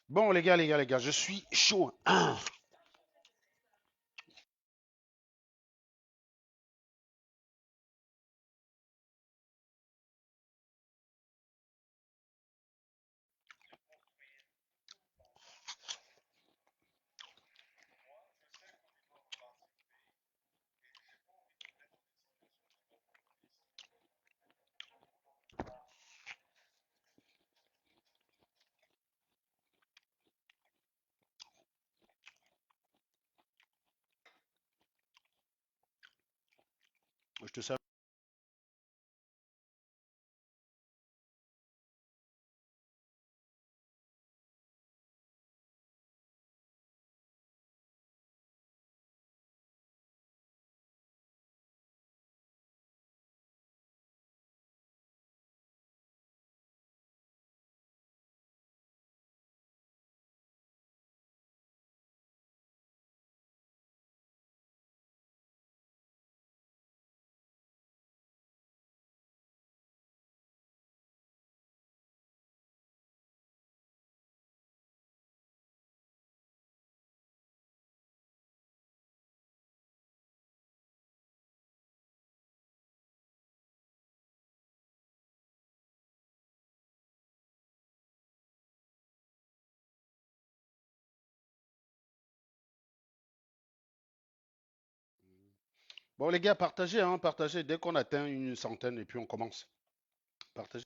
Bon, les gars, je suis chaud. Je te salue. Bon, les gars, partagez, hein, partagez dès qu'on atteint une centaine et puis on commence. Partagez.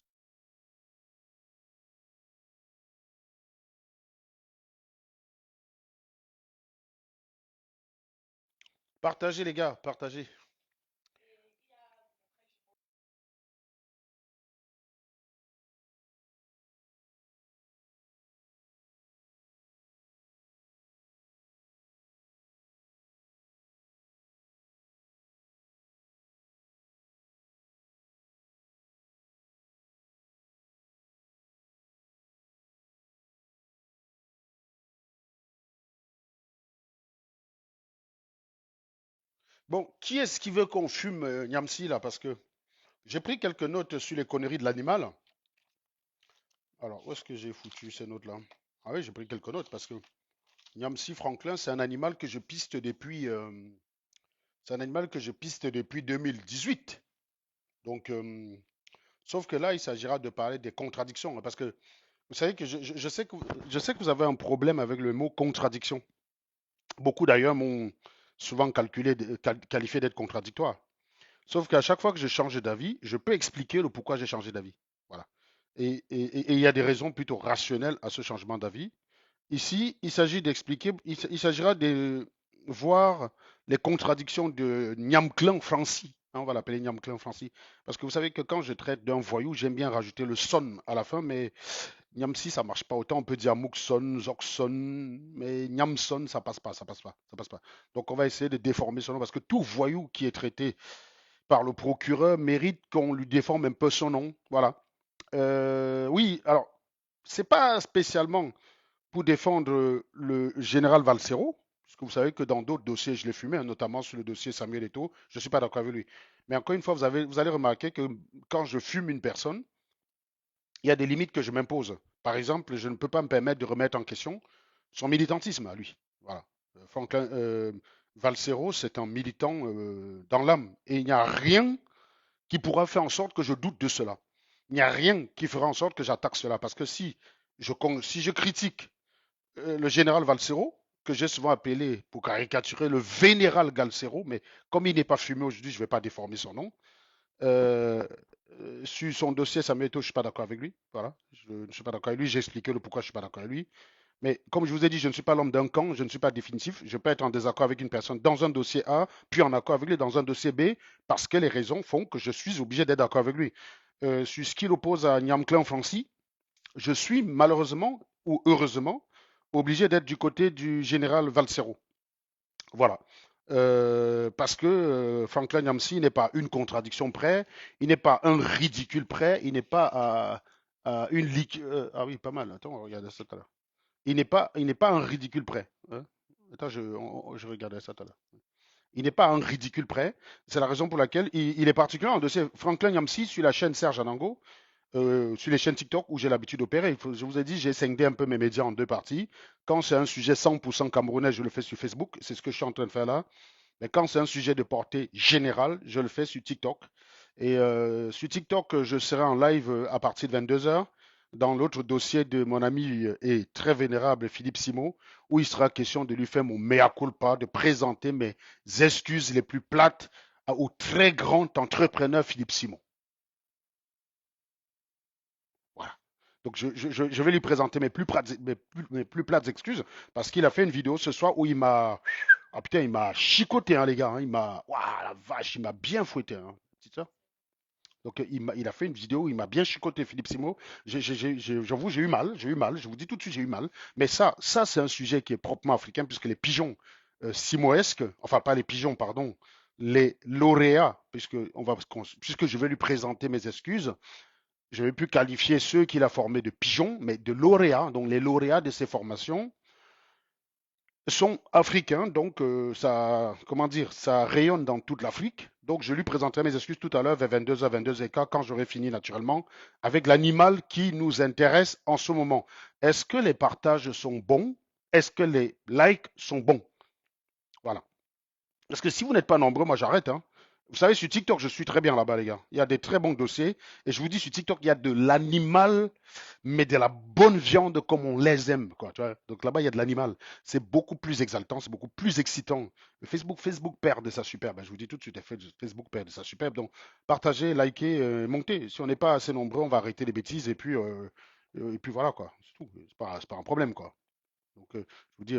Partagez, les gars, partagez. Bon, qui est-ce qui veut qu'on fume Niamsi là? Parce que j'ai pris quelques notes sur les conneries de l'animal. Alors, où est-ce que j'ai foutu ces notes-là? Ah oui, j'ai pris quelques notes parce que Niamsi Franklin, c'est un animal que je piste depuis, c'est un animal que je piste depuis 2018. Donc, sauf que là, il s'agira de parler des contradictions, hein, parce que vous savez que je sais que vous avez un problème avec le mot contradiction. Beaucoup d'ailleurs m'ont souvent qualifié d'être contradictoire. Sauf qu'à chaque fois que je change d'avis, je peux expliquer le pourquoi j'ai changé d'avis. Voilà. Et il y a des raisons plutôt rationnelles à ce changement d'avis. Ici, il s'agit d'expliquer, il s'agira de voir les contradictions de Nyamklan Franci. Hein, on va l'appeler Nyamklan Franci. Parce que vous savez que quand je traite d'un voyou, j'aime bien rajouter le son à la fin, mais Nyamsi, ça marche pas autant. On peut dire Moukson, Zokson, mais Nyamson, ça passe pas, ça passe pas, ça passe pas. Donc on va essayer de déformer son nom parce que tout voyou qui est traité par le procureur mérite qu'on lui déforme un peu son nom. Voilà. Oui, alors, c'est pas spécialement pour défendre le général Valsero, parce que vous savez que dans d'autres dossiers, je l'ai fumé, hein, notamment sur le dossier Samuel Eto'o, je ne suis pas d'accord avec lui. Mais encore une fois, vous allez remarquer que quand je fume une personne, il y a des limites que je m'impose. Par exemple, je ne peux pas me permettre de remettre en question son militantisme à lui. Voilà. Franklin Valsero, c'est un militant dans l'âme. Et il n'y a rien qui pourra faire en sorte que je doute de cela. Il n'y a rien qui fera en sorte que j'attaque cela. Parce que si je critique le général Valsero, que j'ai souvent appelé, pour caricaturer, le vénéral Galcero, mais comme il n'est pas fumé aujourd'hui, je ne vais pas déformer son nom. Euh, sur son dossier Samuel Eto'o, je ne suis pas d'accord avec lui. Voilà, je ne suis pas d'accord avec lui. J'ai expliqué le pourquoi je ne suis pas d'accord avec lui. Mais comme je vous ai dit, je ne suis pas l'homme d'un camp, je ne suis pas définitif. Je peux être en désaccord avec une personne dans un dossier A, puis en accord avec lui dans un dossier B, parce que les raisons font que je suis obligé d'être d'accord avec lui. Sur ce qu'il oppose à Nyamklen Franci, je suis malheureusement ou heureusement obligé d'être du côté du général Valsero. Voilà. Parce que Franklin Yamsi n'est pas une contradiction près, il n'est pas un ridicule près, il n'est pas à une ah oui, pas mal. Attends, on va regarder ça tout à l'heure. Il n'est pas un ridicule près, hein. Attends, je regardais ça tout à l'heure. Il n'est pas un ridicule près. C'est la raison pour laquelle il est particulier en dossier Franklin Yamsi sur la chaîne Serge Anango. sur les chaînes TikTok où j'ai l'habitude d'opérer. Je vous ai dit, j'ai scindé un peu mes médias en deux parties. Quand c'est un sujet 100% camerounais, je le fais sur Facebook. C'est ce que je suis en train de faire là. Mais quand c'est un sujet de portée générale, je le fais sur TikTok. Et sur TikTok, je serai en live à partir de 22 heures dans l'autre dossier de mon ami et très vénérable Philippe Simo, où il sera question de lui faire mon mea culpa, de présenter mes excuses les plus plates au très grand entrepreneur Philippe Simo. Voilà. Donc je vais lui présenter mes plus plates excuses parce qu'il a fait une vidéo ce soir où il m'a... Ah putain, il m'a chicoté, hein, les gars, hein. Il m'a... Waouh, la vache, il m'a bien fouetté, hein. C'est ça. Donc il a fait une vidéo où il m'a bien chicoté, Philippe Simo. J'avoue, j'ai eu mal. Je vous dis tout de suite, j'ai eu mal. Mais ça c'est un sujet qui est proprement africain puisque les pigeons simoesques, enfin pas les pigeons, pardon, les lauréats, puisque je vais lui présenter mes excuses, je vais plus qualifier ceux qu'il a formés de pigeons, mais de lauréats. Donc les lauréats de ces formations sont africains, donc ça, comment dire, ça rayonne dans toute l'Afrique. Donc je lui présenterai mes excuses tout à l'heure vers 22h, 22h15, quand j'aurai fini naturellement, avec l'animal qui nous intéresse en ce moment. Est-ce que les partages sont bons? Est-ce que les likes sont bons? Voilà. Parce que si vous n'êtes pas nombreux, moi j'arrête, hein. Vous savez, sur TikTok, je suis très bien là-bas, les gars. Il y a des très bons dossiers. Et je vous dis, sur TikTok, il y a de l'animal, mais de la bonne viande comme on les aime, quoi. Tu vois. Donc là-bas, il y a de l'animal. C'est beaucoup plus exaltant, c'est beaucoup plus excitant. Facebook perd de sa superbe. Ben, je vous dis tout de suite, Facebook perd de sa superbe. Donc, partagez, likez, montez. Si on n'est pas assez nombreux, on va arrêter les bêtises. Et puis voilà, quoi. C'est tout. C'est pas un problème, quoi. Donc, je vous dis,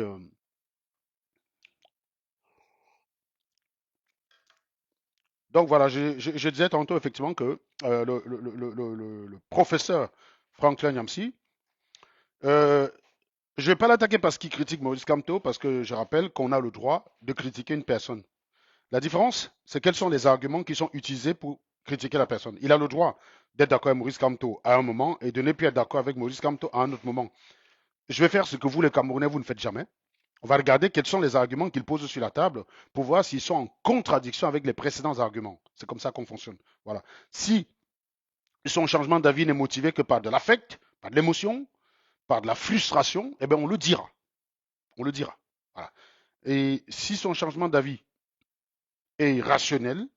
donc voilà, je disais tantôt effectivement que le professeur Franklin Yamsi, euh, je ne vais pas l'attaquer parce qu'il critique Maurice Kamto, parce que je rappelle qu'on a le droit de critiquer une personne. La différence, c'est quels sont les arguments qui sont utilisés pour critiquer la personne. Il a le droit d'être d'accord avec Maurice Kamto à un moment et de ne plus être d'accord avec Maurice Kamto à un autre moment. Je vais faire ce que vous, les Camerounais, vous ne faites jamais. On va regarder quels sont les arguments qu'il pose sur la table pour voir s'ils sont en contradiction avec les précédents arguments. C'est comme ça qu'on fonctionne. Voilà. Si son changement d'avis n'est motivé que par de l'affect, par de l'émotion, par de la frustration, eh bien on le dira. On le dira. Voilà. Et si son changement d'avis est rationnel,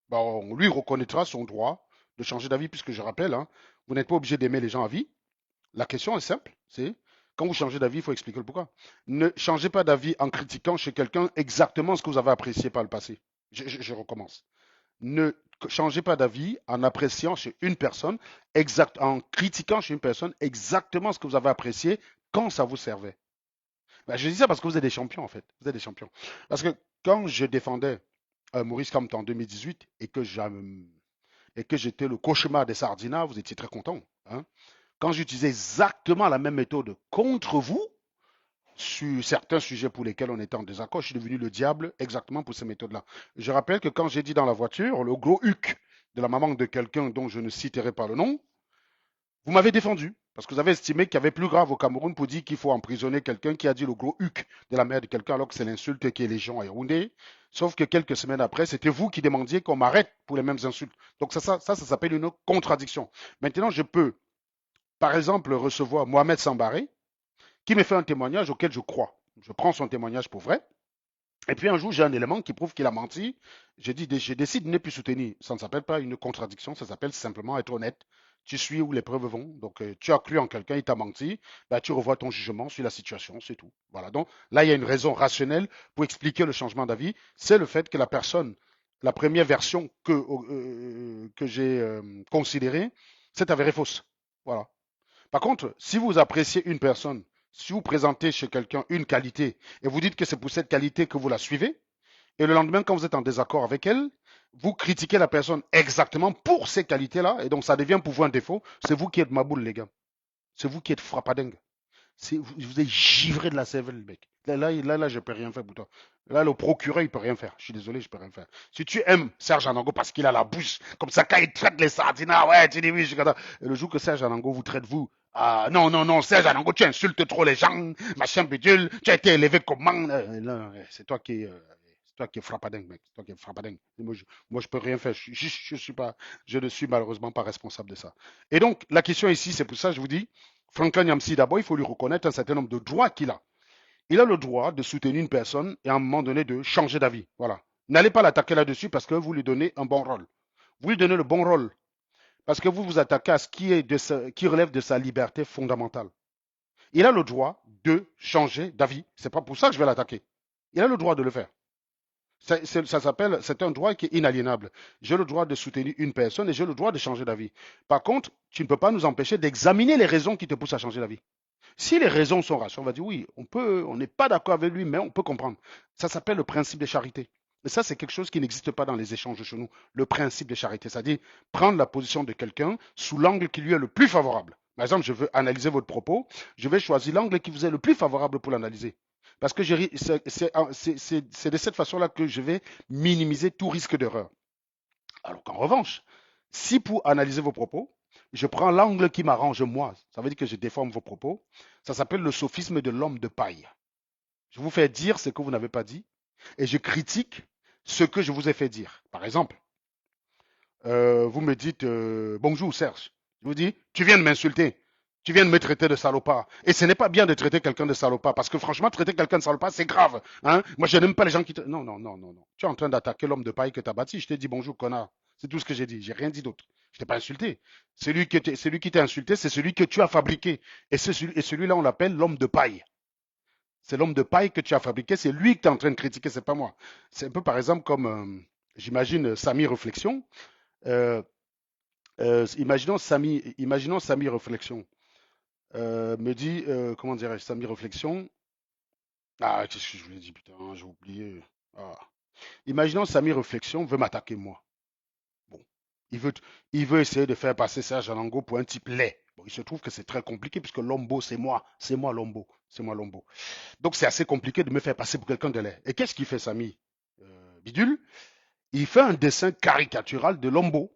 ben on lui reconnaîtra son droit de changer d'avis, puisque je rappelle, hein, vous n'êtes pas obligé d'aimer les gens à vie. La question est simple, c'est quand vous changez d'avis, il faut expliquer le pourquoi. Ne changez pas d'avis en critiquant chez quelqu'un exactement ce que vous avez apprécié par le passé. Je recommence. Ne changez pas d'avis en appréciant chez une personne, en critiquant chez une personne exactement ce que vous avez apprécié quand ça vous servait. Ben, je dis ça parce que vous êtes des champions, en fait. Vous êtes des champions. Parce que quand je défendais Maurice Kamto en 2018 et que j'étais le cauchemar des Sardinats, vous étiez très content. Hein. Quand j'utilisais exactement la même méthode contre vous, sur certains sujets pour lesquels on était en désaccord, je suis devenu le diable exactement pour ces méthodes-là. Je rappelle que quand j'ai dit dans la voiture, le gros huc de la maman de quelqu'un dont je ne citerai pas le nom, vous m'avez défendu. Parce que vous avez estimé qu'il y avait plus grave au Cameroun pour dire qu'il faut emprisonner quelqu'un qui a dit le gros huc de la mère de quelqu'un alors que c'est l'insulte qui est légion à Yaoundé. Sauf que quelques semaines après, c'était vous qui demandiez qu'on m'arrête pour les mêmes insultes. Donc ça s'appelle une contradiction. Maintenant, je peux, par exemple, recevoir Mohamed Sambaré, qui me fait un témoignage auquel je crois. Je prends son témoignage pour vrai. Et puis un jour, j'ai un élément qui prouve qu'il a menti. Je décide de ne plus soutenir. Ça ne s'appelle pas une contradiction, ça s'appelle simplement être honnête. Tu suis où les preuves vont. Donc, tu as cru en quelqu'un, il t'a menti. Bah, tu revois ton jugement sur la situation, c'est tout. Voilà. Donc, là, il y a une raison rationnelle pour expliquer le changement d'avis. C'est le fait que la personne, la première version que j'ai considérée, s'est avérée fausse. Voilà. Par contre, si vous appréciez une personne, si vous présentez chez quelqu'un une qualité et vous dites que c'est pour cette qualité que vous la suivez, et le lendemain, quand vous êtes en désaccord avec elle, vous critiquez la personne exactement pour ces qualités-là, et donc ça devient pour vous un défaut, c'est vous qui êtes maboule, les gars. C'est vous qui êtes frappadingue. Vous êtes givré de la cervelle, mec. Là, je peux rien faire pour toi. Là, le procureur, il peut rien faire. Je suis désolé, je peux rien faire. Si tu aimes Serge Anango parce qu'il a la bouche, comme ça, quand il traite les sardinats, ouais, tu dis oui, je suis content. Et le jour que Serge Anango vous traite, vous, ah, non, non, non, Serge Anango, tu insultes trop les gens, machin bidule, tu as été élevé comment, là, c'est toi qui, toi qui es frappadingue, mec. Toi qui es frappadingue. Moi, je peux rien faire. Je ne suis malheureusement pas responsable de ça. Et donc, la question ici, c'est pour ça que je vous dis, Franklin Nyamsi, d'abord, il faut lui reconnaître un certain nombre de droits qu'il a. Il a le droit de soutenir une personne et à un moment donné de changer d'avis. Voilà. N'allez pas l'attaquer là-dessus parce que vous lui donnez un bon rôle. Vous lui donnez le bon rôle parce que vous vous attaquez à ce qui relève de sa liberté fondamentale. Il a le droit de changer d'avis. C'est pas pour ça que je vais l'attaquer. Il a le droit de le faire. Ça s'appelle, c'est un droit qui est inaliénable. J'ai le droit de soutenir une personne et j'ai le droit de changer d'avis. Par contre, tu ne peux pas nous empêcher d'examiner les raisons qui te poussent à changer d'avis. Si les raisons sont rationnelles, on va dire oui, on n'est pas d'accord avec lui, mais on peut comprendre. Ça s'appelle le principe de charité. Et ça, c'est quelque chose qui n'existe pas dans les échanges chez nous. Le principe de charité, c'est-à-dire prendre la position de quelqu'un sous l'angle qui lui est le plus favorable. Par exemple, je veux analyser votre propos, je vais choisir l'angle qui vous est le plus favorable pour l'analyser. Parce que c'est de cette façon-là que je vais minimiser tout risque d'erreur. Alors qu'en revanche, si pour analyser vos propos, je prends l'angle qui m'arrange moi, ça veut dire que je déforme vos propos, ça s'appelle le sophisme de l'homme de paille. Je vous fais dire ce que vous n'avez pas dit et je critique ce que je vous ai fait dire. Par exemple, vous me dites bonjour Serge. Je vous dis, tu viens de m'insulter. Tu viens de me traiter de salopard. Et ce n'est pas bien de traiter quelqu'un de salopard, parce que franchement, traiter quelqu'un de salopard, c'est grave. Hein. Moi, je n'aime pas les gens qui te... Non, non, non, non, non. Tu es en train d'attaquer l'homme de paille que tu as bâti. Je t'ai dit bonjour, connard. C'est tout ce que j'ai dit. J'ai rien dit d'autre. Je t'ai pas insulté. Celui qui t'a insulté, c'est celui que tu as fabriqué. Et celui-là, on l'appelle l'homme de paille. C'est l'homme de paille que tu as fabriqué. C'est lui que tu es en train de critiquer, c'est pas moi. C'est un peu, par exemple, comme, j'imagine, Samy Réflexion. Euh, imaginons Samy Réflexion me dit, comment dirais-je, Samy Réflexion. Ah, qu'est-ce que je voulais dire, putain, j'ai oublié. Ah. Imaginons Samy Réflexion veut m'attaquer moi. Bon, il veut, il veut essayer de faire passer Serge Anango pour un type laid. Bon, il se trouve que c'est très compliqué puisque Lombo, c'est moi Lombo, c'est moi Lombo. Donc c'est assez compliqué de me faire passer pour quelqu'un de laid. Et qu'est-ce qu'il fait Samy Bidule? Il fait un dessin caricatural de Lombo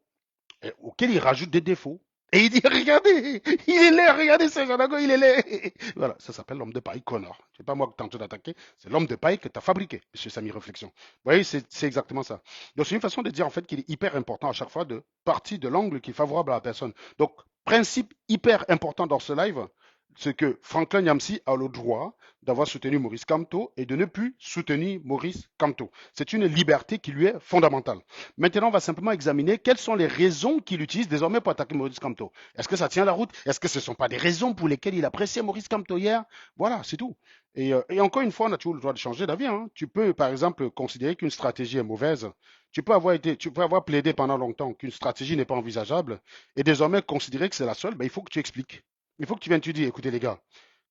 auquel il rajoute des défauts. Et il dit, regardez, il est laid, regardez ce Janago, il est laid. Voilà, ça s'appelle l'homme de paille, connard. C'est pas moi que tu en train d'attaquer, c'est l'homme de paille que tu as fabriqué, monsieur Samy Réflexion. Vous voyez, c'est exactement ça. Donc c'est une façon de dire en fait qu'il est hyper important à chaque fois de partir de l'angle qui est favorable à la personne. Donc, principe hyper important dans ce live, c'est que Franklin Yamsi a le droit d'avoir soutenu Maurice Kamto et de ne plus soutenir Maurice Kamto. C'est une liberté qui lui est fondamentale. Maintenant, on va simplement examiner quelles sont les raisons qu'il utilise désormais pour attaquer Maurice Kamto. Est-ce que ça tient la route? Est-ce que ce ne sont pas des raisons pour lesquelles il appréciait Maurice Kamto hier? Voilà, c'est tout. Et encore une fois, on a toujours le droit de changer d'avis. Hein. Tu peux, par exemple, considérer qu'une stratégie est mauvaise. Tu peux avoir plaidé pendant longtemps qu'une stratégie n'est pas envisageable et désormais considérer que c'est la seule. Ben, il faut que tu expliques. Il faut que tu viennes te dire, écoutez les gars,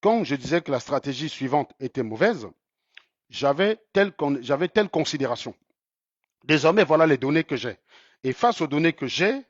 quand je disais que la stratégie suivante était mauvaise, j'avais telle considération. Désormais, voilà les données que j'ai. Et face aux données que j'ai,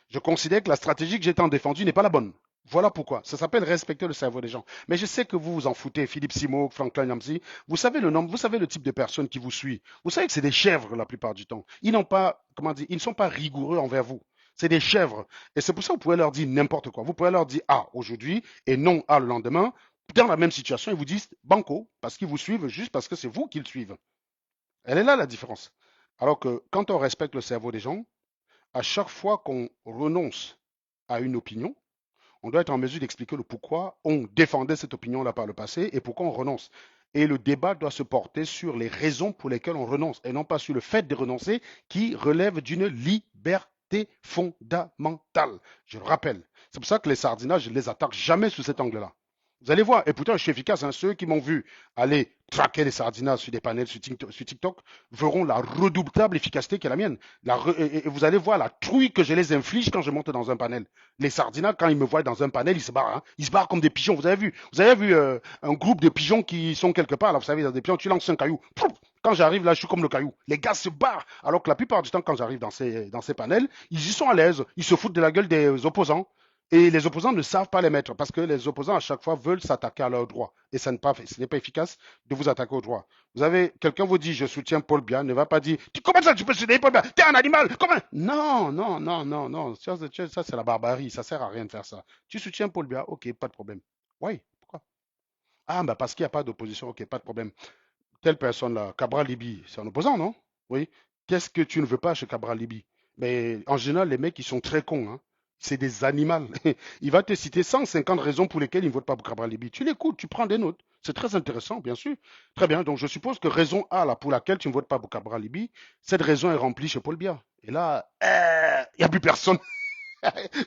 je considère que la stratégie que j'ai tant défendue n'est pas la bonne. Voilà pourquoi. Ça s'appelle respecter le cerveau des gens. Mais je sais que vous vous en foutez, Philippe Simo, Franklin Yamsi. Vous savez le nombre, vous savez le type de personnes qui vous suit. Vous savez que c'est des chèvres la plupart du temps. Ils n'ont pas, comment dire, ils ne sont pas rigoureux envers vous. C'est des chèvres. Et c'est pour ça que vous pouvez leur dire n'importe quoi. Vous pouvez leur dire A aujourd'hui et non A le lendemain. Dans la même situation, ils vous disent banco parce qu'ils vous suivent juste parce que c'est vous qu'ils suivent. Elle est là la différence. Alors que quand on respecte le cerveau des gens, à chaque fois qu'on renonce à une opinion, on doit être en mesure d'expliquer le pourquoi on défendait cette opinion-là par le passé et pourquoi on renonce. Et le débat doit se porter sur les raisons pour lesquelles on renonce et non pas sur le fait de renoncer qui relève d'une liberté fondamentale. Je le rappelle. C'est pour ça que les sardinages, je ne les attaque jamais sous cet angle-là. Vous allez voir, et pourtant je suis efficace, hein. Ceux qui m'ont vu aller traquer les sardinats sur des panels sur TikTok verront la redoutable efficacité qui est la mienne. Et vous allez voir la trouille que je les inflige quand je monte dans un panel. Les sardinats, quand ils me voient dans un panel, ils se barrent. Hein. Ils se barrent comme des pigeons. Vous avez vu un groupe de pigeons qui sont quelque part, là, vous savez, dans des pigeons, tu lances un caillou. Quand j'arrive là, je suis comme le caillou. Les gars se barrent. Alors que la plupart du temps, quand j'arrive dans ces panels, ils y sont à l'aise. Ils se foutent de la gueule des opposants. Et les opposants ne savent pas les mettre parce que les opposants à chaque fois veulent s'attaquer à leurs droits. Et ce n'est pas efficace de vous attaquer aux droits. Vous avez, quelqu'un vous dit je soutiens Paul Biya, ne va pas dire comment ça tu peux soutenir Paul Biya? T'es un animal, comment? Non, non, non, non, non. Ça c'est la barbarie, ça sert à rien de faire ça. Tu soutiens Paul Biya, ok, pas de problème. Oui, pourquoi? Ah, bah parce qu'il n'y a pas d'opposition, ok, pas de problème. telle personne-là, Cabral Libi, c'est un opposant, non? Oui. Qu'est-ce que tu ne veux pas chez Cabral Libi? Mais en général, les mecs, ils sont très cons, hein. C'est des animaux. Il va te citer 150 raisons pour lesquelles il ne vote pas pour Cabral Libi. Tu l'écoutes, tu prends des notes. C'est très intéressant, bien sûr. Très bien. Donc, je suppose que raison A, là, pour laquelle tu ne votes pas pour Cabral Libi, cette raison est remplie chez Paul Biya. Et là, il n'y a plus personne.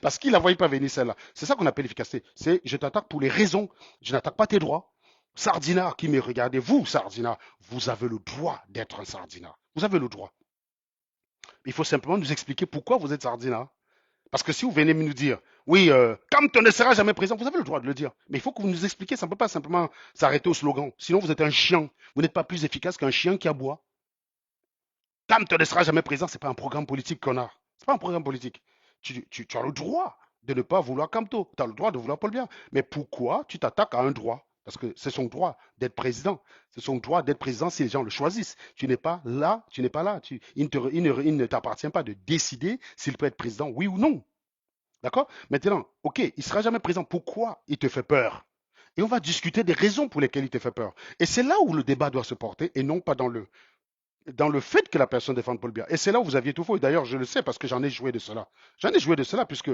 Parce qu'il ne la voyait pas venir celle-là. C'est ça qu'on appelle l'efficacité. C'est je t'attaque pour les raisons. Je n'attaque pas tes droits. Sardinard qui me regardez, vous, Sardinard, vous avez le droit d'être un Sardinard. Vous avez le droit. Il faut simplement nous expliquer pourquoi vous êtes Sardinard. Parce que si vous venez nous dire, oui, Compton ne sera jamais présent, vous avez le droit de le dire. Mais il faut que vous nous expliquiez, ça ne peut pas simplement s'arrêter au slogan. Sinon, vous êtes un chien. Vous n'êtes pas plus efficace qu'un chien qui aboie. Compton ne sera jamais présent, ce n'est pas un programme politique, connard. Ce n'est pas un programme politique. Tu as le droit de ne pas vouloir Camto. Tu as le droit de vouloir Paul Biya. Mais pourquoi tu t'attaques à un droit? Parce que c'est son droit d'être président. C'est son droit d'être président si les gens le choisissent. Tu n'es pas là, tu n'es pas là. Il ne t'appartient pas de décider s'il peut être président, oui ou non. D'accord? Maintenant, ok, il ne sera jamais présent. Pourquoi il te fait peur? Et on va discuter des raisons pour lesquelles il te fait peur. Et c'est là où le débat doit se porter et non pas dans le fait que la personne défende Paul Biya. Et c'est là où vous aviez tout faux. Et d'ailleurs, je le sais parce que j'en ai joué de cela. J'en ai joué de cela puisque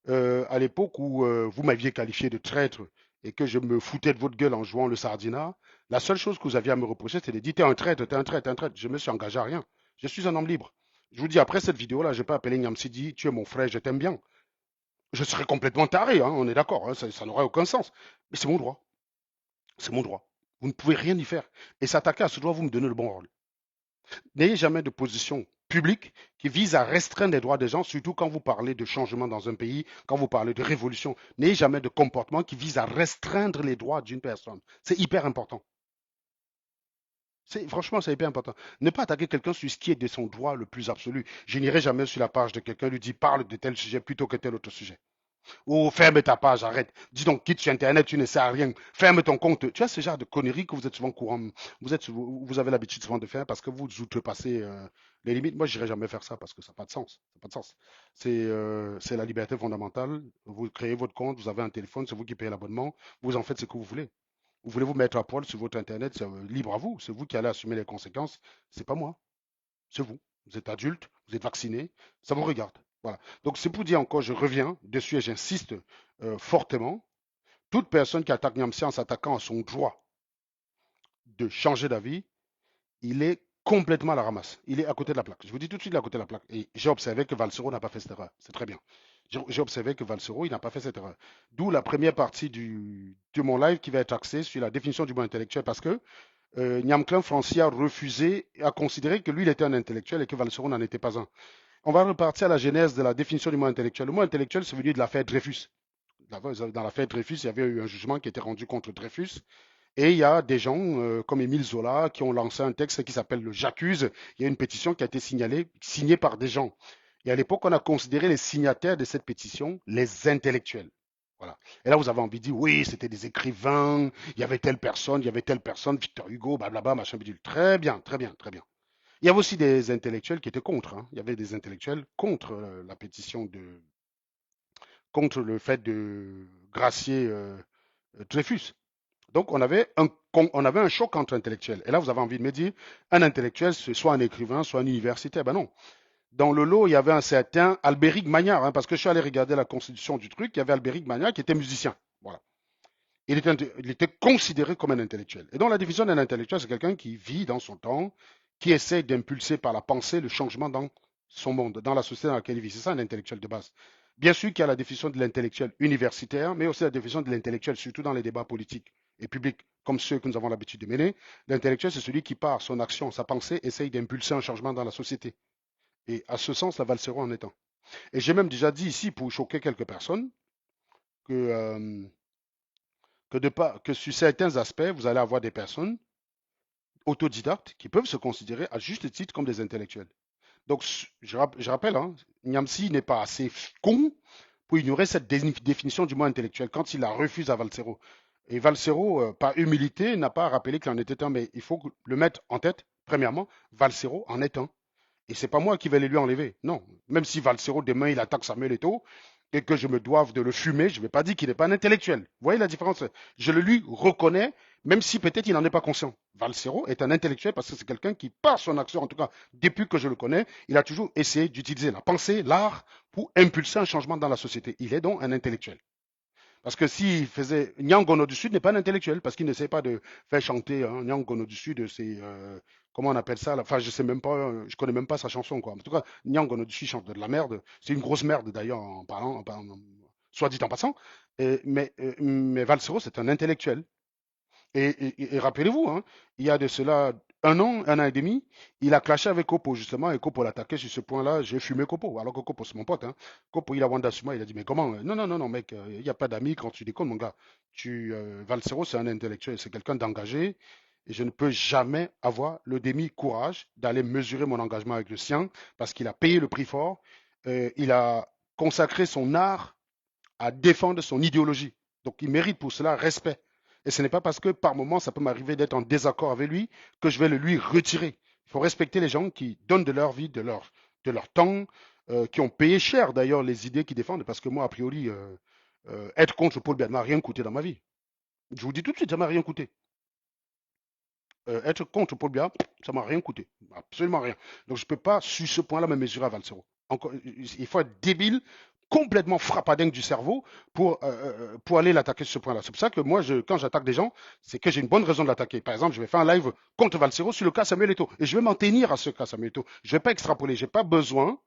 à l'époque où vous m'aviez qualifié de traître et que je me foutais de votre gueule en jouant le Sardina, la seule chose que vous aviez à me reprocher, c'était de dire t'es un traître, t'es un traître, t'es un traître. Je me suis engagé à rien. Je suis un homme libre. Je vous dis, après cette vidéo-là, je n'ai pas appelé Nyamsidi, tu es mon frère, je t'aime bien. Je serais complètement taré, hein, on est d'accord, hein, ça n'aurait aucun sens. Mais c'est mon droit. C'est mon droit. Vous ne pouvez rien y faire. Et s'attaquer à ce droit, vous me donnez le bon rôle. N'ayez jamais de position publique qui vise à restreindre les droits des gens, surtout quand vous parlez de changement dans un pays, quand vous parlez de révolution. N'ayez jamais de comportement qui vise à restreindre les droits d'une personne. C'est hyper important. Franchement, c'est hyper important. Ne pas attaquer quelqu'un sur ce qui est de son droit le plus absolu. Je n'irai jamais sur la page de quelqu'un lui dire parle de tel sujet plutôt que tel autre sujet. Ou ferme ta page, arrête. Dis donc, quitte sur Internet, tu ne sais à rien. Ferme ton compte. Tu as ce genre de conneries que vous êtes souvent courant. Vous avez l'habitude souvent de faire parce que vous outrepassez les limites. Moi, je n'irai jamais faire ça parce que ça n'a pas de sens. Ça n'a pas de sens. C'est la liberté fondamentale. Vous créez votre compte, vous avez un téléphone, c'est vous qui payez l'abonnement. Vous en faites ce que vous voulez. Vous voulez vous mettre à poil sur votre Internet, c'est libre à vous. C'est vous qui allez assumer les conséquences. C'est pas moi. C'est vous. Vous êtes adulte, vous êtes vacciné, ça vous regarde. Voilà. Donc c'est pour dire encore, je reviens dessus et j'insiste fortement. Toute personne qui attaque Niamsi en s'attaquant à son droit de changer d'avis, il est complètement à la ramasse. Il est à côté de la plaque. Je vous dis tout de suite, il est à côté de la plaque. Et j'ai observé que Valsero n'a pas fait cette erreur. C'est très bien. J'ai observé que Valsero, il n'a pas fait cette erreur. D'où la première partie de mon live qui va être axée sur la définition du mot intellectuel parce que Nyamclin Franci a refusé, a considéré que lui, il était un intellectuel et que Valsero n'en était pas un. On va repartir à la genèse de la définition du mot intellectuel. Le mot intellectuel, c'est venu de l'affaire Dreyfus. Dans l'affaire Dreyfus, il y avait eu un jugement qui était rendu contre Dreyfus. Et il y a des gens comme Émile Zola qui ont lancé un texte qui s'appelle le J'accuse. Il y a une pétition qui a été signée par des gens. Et à l'époque, on a considéré les signataires de cette pétition les intellectuels. Voilà. Et là, vous avez envie de dire, oui, c'était des écrivains, il y avait telle personne, Victor Hugo, blablabla, machin bidule. Très bien, très bien, très bien. Il y avait aussi des intellectuels qui étaient contre, hein. Il y avait des intellectuels contre la pétition contre le fait de gracier Dreyfus. Donc on avait un choc entre intellectuels. Et là, vous avez envie de me dire, un intellectuel, c'est soit un écrivain, soit un universitaire. Ben non. Dans le lot, il y avait un certain Albéric Magnard, hein, parce que je suis allé regarder la constitution du truc, il y avait Albéric Magnard qui était musicien. Voilà. Il était considéré comme un intellectuel. Et donc la définition d'un intellectuel, c'est quelqu'un qui vit dans son temps, qui essaie d'impulser par la pensée le changement dans son monde, dans la société dans laquelle il vit. C'est ça un intellectuel de base. Bien sûr qu'il y a la définition de l'intellectuel universitaire, mais aussi la définition de l'intellectuel, surtout dans les débats politiques et publics, comme ceux que nous avons l'habitude de mener. L'intellectuel, c'est celui qui, par son action, sa pensée, essaye d'impulser un changement dans la société. Et à ce sens, la Valsero en est un. Et j'ai même déjà dit ici, pour choquer quelques personnes, que que sur certains aspects, vous allez avoir des personnes autodidactes qui peuvent se considérer à juste titre comme des intellectuels. Donc, je rappelle, hein, Niamsi n'est pas assez con pour ignorer cette définition du mot intellectuel quand il la refuse à Valsero. Et Valsero, par humilité, n'a pas rappelé qu'il en était un, mais il faut le mettre en tête. Premièrement, Valsero en est un. Et c'est pas moi qui vais les lui enlever. Non. Même si Valsero, demain, il attaque Samuel Eto'o et que je me doive de le fumer, je ne vais pas dire qu'il n'est pas un intellectuel. Vous voyez la différence? Je le lui reconnais, même si peut-être il n'en est pas conscient. Valsero est un intellectuel parce que c'est quelqu'un qui, par son action, en tout cas depuis que je le connais, il a toujours essayé d'utiliser la pensée, l'art, pour impulser un changement dans la société. Il est donc un intellectuel. Parce que s'il faisait. Nyangono du Sud n'est pas un intellectuel, parce qu'il n'essaie pas de faire chanter Nyangono du Sud, c'est. Comment on appelle ça là. Enfin, je sais même pas, je connais même pas sa chanson, quoi. En tout cas, Nyangono du Sud chante de la merde. C'est une grosse merde, d'ailleurs, soit dit en passant. Mais Valsero, c'est un intellectuel. Et rappelez-vous, hein, il y a de cela un an et demi, il a clashé avec Kopo, justement, et Kopo l'attaquait sur ce point-là. J'ai fumé Kopo, alors que Kopo, c'est mon pote. Hein. Kopo, il a Wanda sur moi, il a dit, mais comment? Non, non, non, non, mec, il n'y a pas d'amis quand tu déconnes, mon gars. Valsero, c'est un intellectuel, c'est quelqu'un d'engagé, et je ne peux jamais avoir le demi-courage d'aller mesurer mon engagement avec le sien, parce qu'il a payé le prix fort, il a consacré son art à défendre son idéologie. Donc il mérite pour cela respect. Et ce n'est pas parce que par moment ça peut m'arriver d'être en désaccord avec lui que je vais le lui retirer. Il faut respecter les gens qui donnent de leur vie, de leur temps, qui ont payé cher d'ailleurs les idées qu'ils défendent. Parce que moi, a priori, être contre Paul Biya n'a rien coûté dans ma vie. Je vous dis tout de suite, ça m'a rien coûté. Être contre Paul Biya, ça m'a rien coûté. Absolument rien. Donc je ne peux pas, sur ce point-là, me mesurer à Valsero. Encore, il faut être débile, complètement frappadingue du cerveau pour aller l'attaquer sur ce point-là. C'est pour ça que moi, quand j'attaque des gens, c'est que j'ai une bonne raison de l'attaquer. Par exemple, je vais faire un live contre Valsero sur le cas Samuel Eto'o. Et je vais m'en tenir à ce cas Samuel Eto'o. Je ne vais pas extrapoler. Je n'ai pas besoin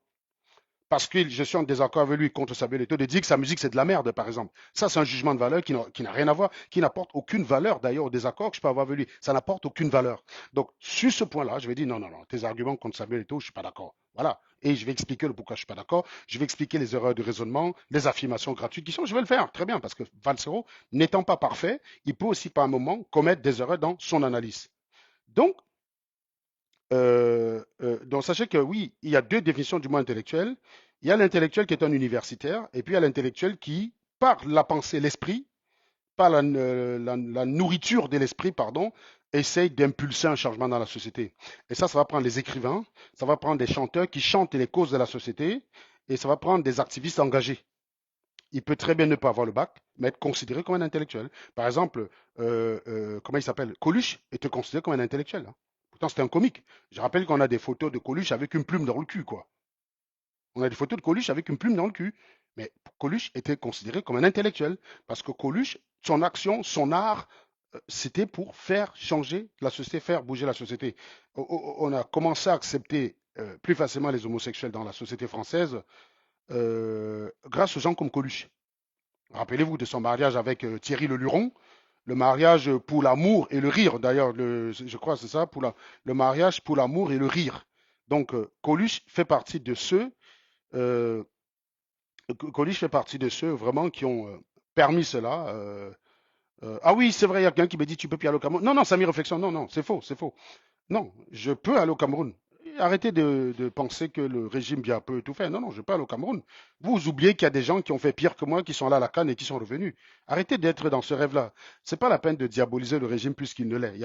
parce que je suis en désaccord avec lui contre Samuel Eto'o, de dire que sa musique c'est de la merde, par exemple. Ça, c'est un jugement de valeur qui n'a rien à voir, qui n'apporte aucune valeur d'ailleurs au désaccord que je peux avoir avec lui. Ça n'apporte aucune valeur. Donc, sur ce point-là, je vais dire non, non, non, tes arguments contre Samuel Eto'o, je ne suis pas d'accord. Voilà. Et je vais expliquer le pourquoi je ne suis pas d'accord. Je vais expliquer les erreurs de raisonnement, les affirmations gratuites qui sont. Je vais le faire, très bien, parce que Valsero, n'étant pas parfait, il peut aussi par un moment commettre des erreurs dans son analyse. Donc, donc sachez que oui, il y a deux définitions du mot intellectuel. Il y a l'intellectuel qui est un universitaire, et puis il y a l'intellectuel qui, par la pensée, l'esprit, par la nourriture de l'esprit, pardon, essaye d'impulser un changement dans la société. Et ça va prendre les écrivains, ça va prendre des chanteurs qui chantent les causes de la société, et ça va prendre des activistes engagés. Il peut très bien ne pas avoir le bac, mais être considéré comme un intellectuel. Par exemple, comment il s'appelle? Coluche était considéré comme un intellectuel. Hein. Pourtant, c'était un comique. Je rappelle qu'on a des photos de Coluche avec une plume dans le cul, quoi. On a des photos de Coluche avec une plume dans le cul. Mais Coluche était considéré comme un intellectuel. Parce que Coluche, son action, son art, c'était pour faire changer la société, faire bouger la société. On a commencé à accepter plus facilement les homosexuels dans la société française grâce aux gens comme Coluche. Rappelez-vous de son mariage avec Thierry Leluron, le mariage pour l'amour et le rire, d'ailleurs, je crois que c'est ça, le mariage pour l'amour et le rire. Donc, Coluche fait partie de ceux, euh, Coluche fait partie de ceux vraiment qui ont permis cela. Ah oui, c'est vrai, il y a quelqu'un qui me dit tu peux plus aller au Cameroun. Non, non, ça mis réflexion. Non, non, c'est faux, c'est faux. Non, je peux aller au Cameroun. Arrêtez de penser que le régime bien peut tout faire. Non, non, je peux aller au Cameroun. Vous oubliez qu'il y a des gens qui ont fait pire que moi, qui sont là à la canne et qui sont revenus. Arrêtez d'être dans ce rêve-là. C'est pas la peine de diaboliser le régime plus qu'il ne l'est. Il y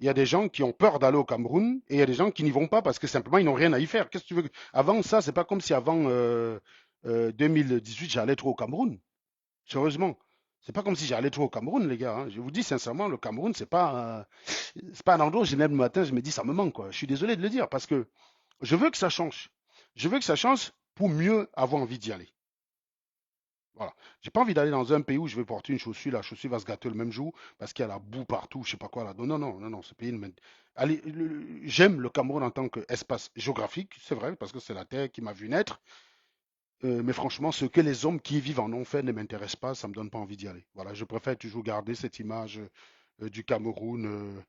a des gens qui ont peur d'aller au Cameroun et il y a des gens qui n'y vont pas parce que simplement ils n'ont rien à y faire. Qu'est-ce que tu veux? Avant ça, c'est pas comme si avant 2018 j'allais trop au Cameroun. Sérieusement. C'est pas comme si j'allais trop au Cameroun, les gars. Hein. Je vous dis sincèrement, le Cameroun, c'est pas un endroit où je lève le matin, je me dis ça me manque, quoi. Je suis désolé de le dire parce que je veux que ça change. Je veux que ça change pour mieux avoir envie d'y aller. Voilà. J'ai pas envie d'aller dans un pays où je vais porter une chaussure, la chaussure va se gâter le même jour parce qu'il y a la boue partout, je sais pas quoi là. Non, non, non, non, non, ce pays Allez, j'aime le Cameroun en tant qu'espace géographique, c'est vrai, parce que c'est la terre qui m'a vu naître. Mais franchement, ce que les hommes qui y vivent en ont fait ne m'intéresse pas, ça me donne pas envie d'y aller. Voilà, je préfère toujours garder cette image du Cameroun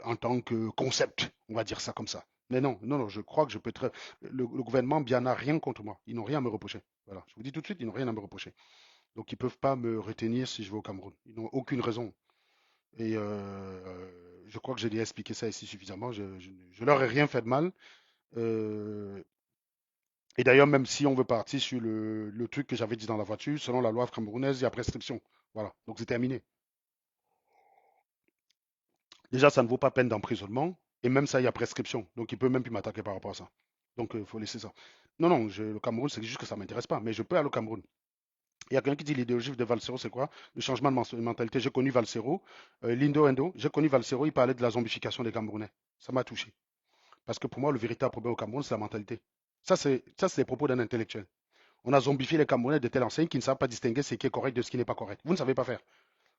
en tant que concept, on va dire ça comme ça. Mais non, non, non, je crois que je peux être. Le gouvernement bien n'a rien contre moi. Ils n'ont rien à me reprocher. Voilà, je vous dis tout de suite, ils n'ont rien à me reprocher. Donc ils ne peuvent pas me retenir si je vais au Cameroun. Ils n'ont aucune raison. Et je crois que j'ai déjà expliqué ça ici suffisamment. Je leur ai rien fait de mal. Euh, et d'ailleurs, même si on veut partir sur le truc que j'avais dit dans la voiture, selon la loi camerounaise, il y a prescription. Voilà, donc c'est terminé. Déjà, ça ne vaut pas peine d'emprisonnement, et même ça, il y a prescription. Donc il peut même plus m'attaquer par rapport à ça. Donc il faut laisser ça. Non, non, le Cameroun, c'est juste que ça ne m'intéresse pas, mais je peux aller au Cameroun. Il y a quelqu'un qui dit l'idéologie de Valsero, c'est quoi? Le changement de mentalité. J'ai connu Valsero, Lindo Endo, j'ai connu Valsero, il parlait de la zombification des Camerounais. Ça m'a touché. Parce que pour moi, le véritable problème au Cameroun, c'est la mentalité. Ça, c'est les propos d'un intellectuel. On a zombifié les Camerounais de telle enseigne qui ne savent pas distinguer ce qui est correct de ce qui n'est pas correct. Vous ne savez pas faire.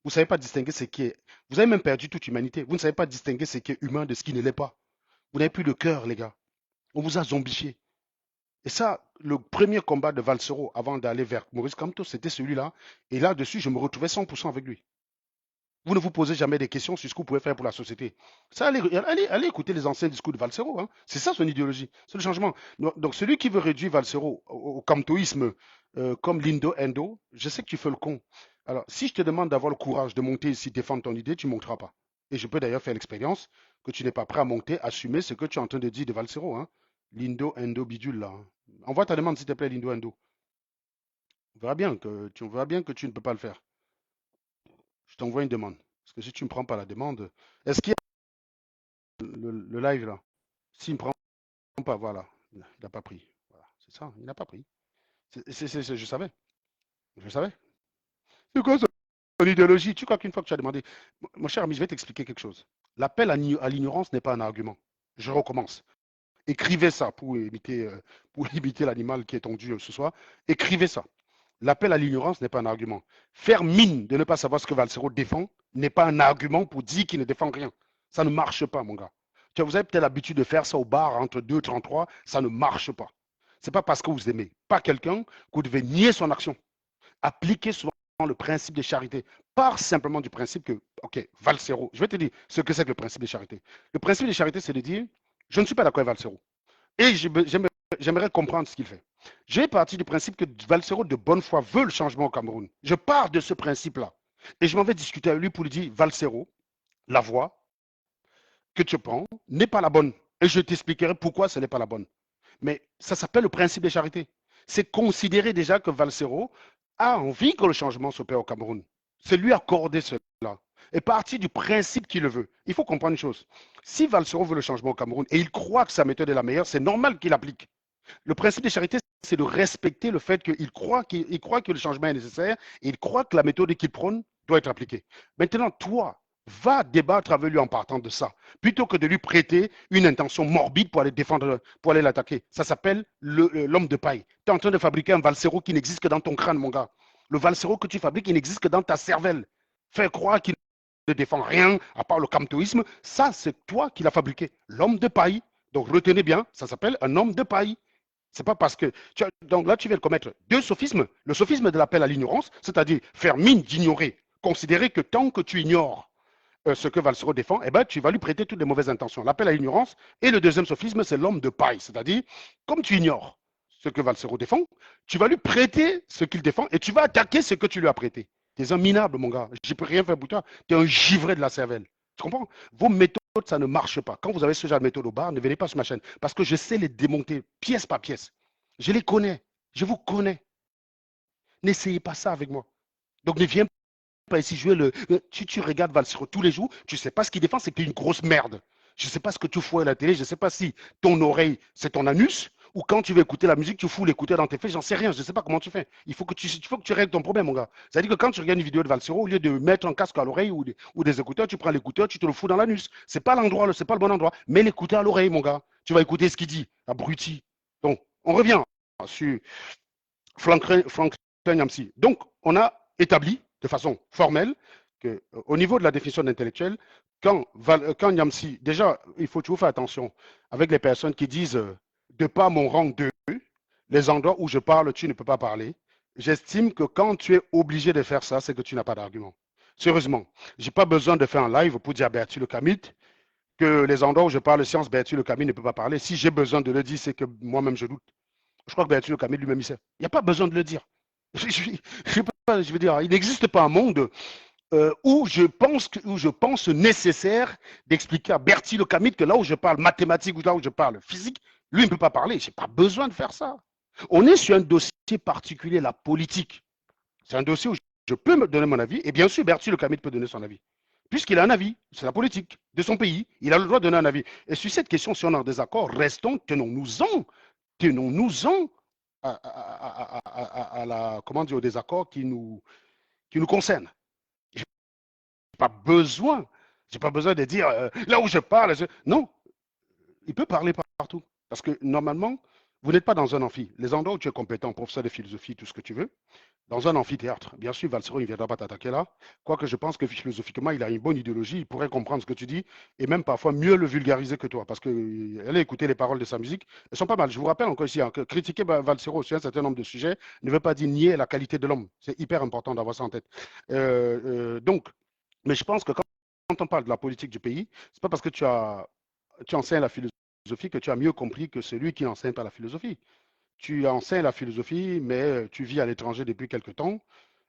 Vous ne savez pas distinguer ce qui est. Vous avez même perdu toute humanité. Vous ne savez pas distinguer ce qui est humain de ce qui ne l'est pas. Vous n'avez plus de cœur, les gars. On vous a zombifié. Et ça, le premier combat de Valsero avant d'aller vers Maurice Kamto, c'était celui-là. Et là-dessus, je me retrouvais 100% avec lui. Vous ne vous posez jamais des questions sur ce que vous pouvez faire pour la société. Ça, allez écouter les anciens discours de Valsero. Hein. C'est ça son idéologie. C'est le changement. Donc, celui qui veut réduire Valsero au kamtoïsme comme Lindo Endo, je sais que tu fais le con. Alors, si je te demande d'avoir le courage de monter ici, défendre ton idée, tu ne monteras pas. Et je peux d'ailleurs faire l'expérience que tu n'es pas prêt à monter, assumer ce que tu es en train de dire de Valsero. Hein. Lindo Endo bidule là. Hein. Envoie ta demande s'il te plaît, Lindo Endo. On verra bien que tu ne peux pas le faire. Je t'envoie une demande. Parce que si tu ne me prends pas la demande, est-ce qu'il y a le live là? S'il ne me prend pas, voilà. Il n'a pas pris. Voilà, c'est ça, il n'a pas pris. Je savais. Je savais. C'est quoi son idéologie? Tu crois qu'une fois que tu as demandé. Mon cher ami, je vais t'expliquer quelque chose. L'appel à l'ignorance n'est pas un argument. Je recommence. Écrivez ça pour imiter l'animal qui est tondu ce soir. Écrivez ça. L'appel à l'ignorance n'est pas un argument. Faire mine de ne pas savoir ce que Valsero défend n'est pas un argument pour dire qu'il ne défend rien. Ça ne marche pas, mon gars. Vous avez peut-être l'habitude de faire ça au bar entre 2 et 33, ça ne marche pas. Ce n'est pas parce que vous aimez pas quelqu'un que vous devez nier son action. Appliquez souvent le principe de charité. Part simplement du principe que, ok, Valsero, je vais te dire ce que c'est que le principe de charité. Le principe de charité, c'est de dire, je ne suis pas d'accord avec Valsero. Et j'aimerais comprendre ce qu'il fait. J'ai parti du principe que Valsero de bonne foi veut le changement au Cameroun. Je pars de ce principe-là. Et je m'en vais discuter avec lui pour lui dire, Valsero, la voie que tu prends n'est pas la bonne. Et je t'expliquerai pourquoi ce n'est pas la bonne. Mais ça s'appelle le principe de charité. C'est considérer déjà que Valsero a envie que le changement s'opère au Cameroun. C'est lui accorder cela. Et partir du principe qu'il le veut. Il faut comprendre une chose. Si Valsero veut le changement au Cameroun et il croit que sa méthode est la meilleure, c'est normal qu'il applique. Le principe de charité, c'est de respecter le fait qu'il croit que le changement est nécessaire et il croit que la méthode qu'il prône doit être appliquée. Maintenant, toi, va débattre avec lui en partant de ça, plutôt que de lui prêter une intention morbide pour aller défendre, pour aller l'attaquer. Ça s'appelle l'homme de paille. Tu es en train de fabriquer un Valsero qui n'existe que dans ton crâne, mon gars. Le Valsero que tu fabriques, il n'existe que dans ta cervelle. Faire croire qu'il ne défend rien à part le camtoïsme, ça, c'est toi qui l'as fabriqué. L'homme de paille. Donc, retenez bien, ça s'appelle un homme de paille. C'est pas parce que. Donc là, tu viens de commettre deux sophismes. Le sophisme de l'appel à l'ignorance, c'est-à-dire faire mine d'ignorer, considérer que tant que tu ignores ce que Valsero défend, eh ben, tu vas lui prêter toutes les mauvaises intentions. L'appel à l'ignorance. Et le deuxième sophisme, c'est l'homme de paille, c'est-à-dire, comme tu ignores ce que Valsero défend, tu vas lui prêter ce qu'il défend et tu vas attaquer ce que tu lui as prêté. Tu es un minable, mon gars. Je ne peux rien faire pour toi. Tu es un givré de la cervelle. Tu comprends? Vos méthodes, ça ne marche pas. Quand vous avez ce genre de méthode au bar, ne venez pas sur ma chaîne. Parce que je sais les démonter pièce par pièce. Je les connais. Je vous connais. N'essayez pas ça avec moi. Donc ne viens pas ici jouer tu regardes Valsero tous les jours, tu ne sais pas ce qu'il défend, c'est que tu es une grosse merde. Je ne sais pas ce que tu fous à la télé, je ne sais pas si ton oreille, c'est ton anus, ou quand tu veux écouter la musique, tu fous l'écouteur dans tes fesses, j'en sais rien, je ne sais pas comment tu fais. Il faut que tu règles ton problème, mon gars. C'est-à-dire que quand tu regardes une vidéo de Valsero, au lieu de mettre un casque à l'oreille ou des écouteurs, tu prends l'écouteur, tu te le fous dans l'anus. C'est pas l'endroit, c'est pas le bon endroit. Mets l'écouteur à l'oreille, mon gars. Tu vas écouter ce qu'il dit, abruti. Donc, on revient sur Franklin Nyamsi. Donc, on a établi de façon formelle que, au niveau de la définition d'intellectuel, quand Nyamsi, déjà, il faut toujours faire attention avec les personnes qui disent de par mon rang 2, les endroits où je parle, tu ne peux pas parler. J'estime que quand tu es obligé de faire ça, c'est que tu n'as pas d'argument. Sérieusement, je n'ai pas besoin de faire un live pour dire à Bertie Le Camit que les endroits où je parle science, Bertie Le Camit ne peut pas parler. Si j'ai besoin de le dire, c'est que moi-même je doute. Je crois que Bertie Le Camit lui-même il sait. Il n'y a pas besoin de le dire. Je veux dire, il n'existe pas un monde où je pense nécessaire d'expliquer à Bertie Le Camit que là où je parle mathématiques ou là où je parle physique, lui ne peut pas parler. Je n'ai pas besoin de faire ça. On est sur un dossier particulier, la politique. C'est un dossier où je peux me donner mon avis et bien sûr Bertie Le Camit peut donner son avis. Puisqu'il a un avis, c'est la politique de son pays, il a le droit de donner un avis. Et sur cette question, si on est en désaccord, restons, tenons-nous-en à la, comment dire, au désaccord qui nous concerne. J'ai pas besoin, j'ai pas besoin de dire là où je parle. Non, il peut parler partout. Parce que normalement, vous n'êtes pas dans un amphi. Les endroits où tu es compétent, professeur de philosophie, tout ce que tu veux, dans un amphithéâtre. Bien sûr, Valsero, il ne viendra pas t'attaquer là. Quoique je pense que philosophiquement, il a une bonne idéologie, il pourrait comprendre ce que tu dis et même parfois mieux le vulgariser que toi. Parce que allez écouter les paroles de sa musique, elles sont pas mal. Je vous rappelle encore ici, hein, que critiquer Valsero sur un certain nombre de sujets ne veut pas dire nier la qualité de l'homme. C'est hyper important d'avoir ça en tête. Donc, mais je pense que quand on parle de la politique du pays, c'est pas parce que tu enseignes la philosophie que tu as mieux compris que celui qui n'enseigne pas la philosophie. Tu enseignes la philosophie, mais tu vis à l'étranger depuis quelque temps.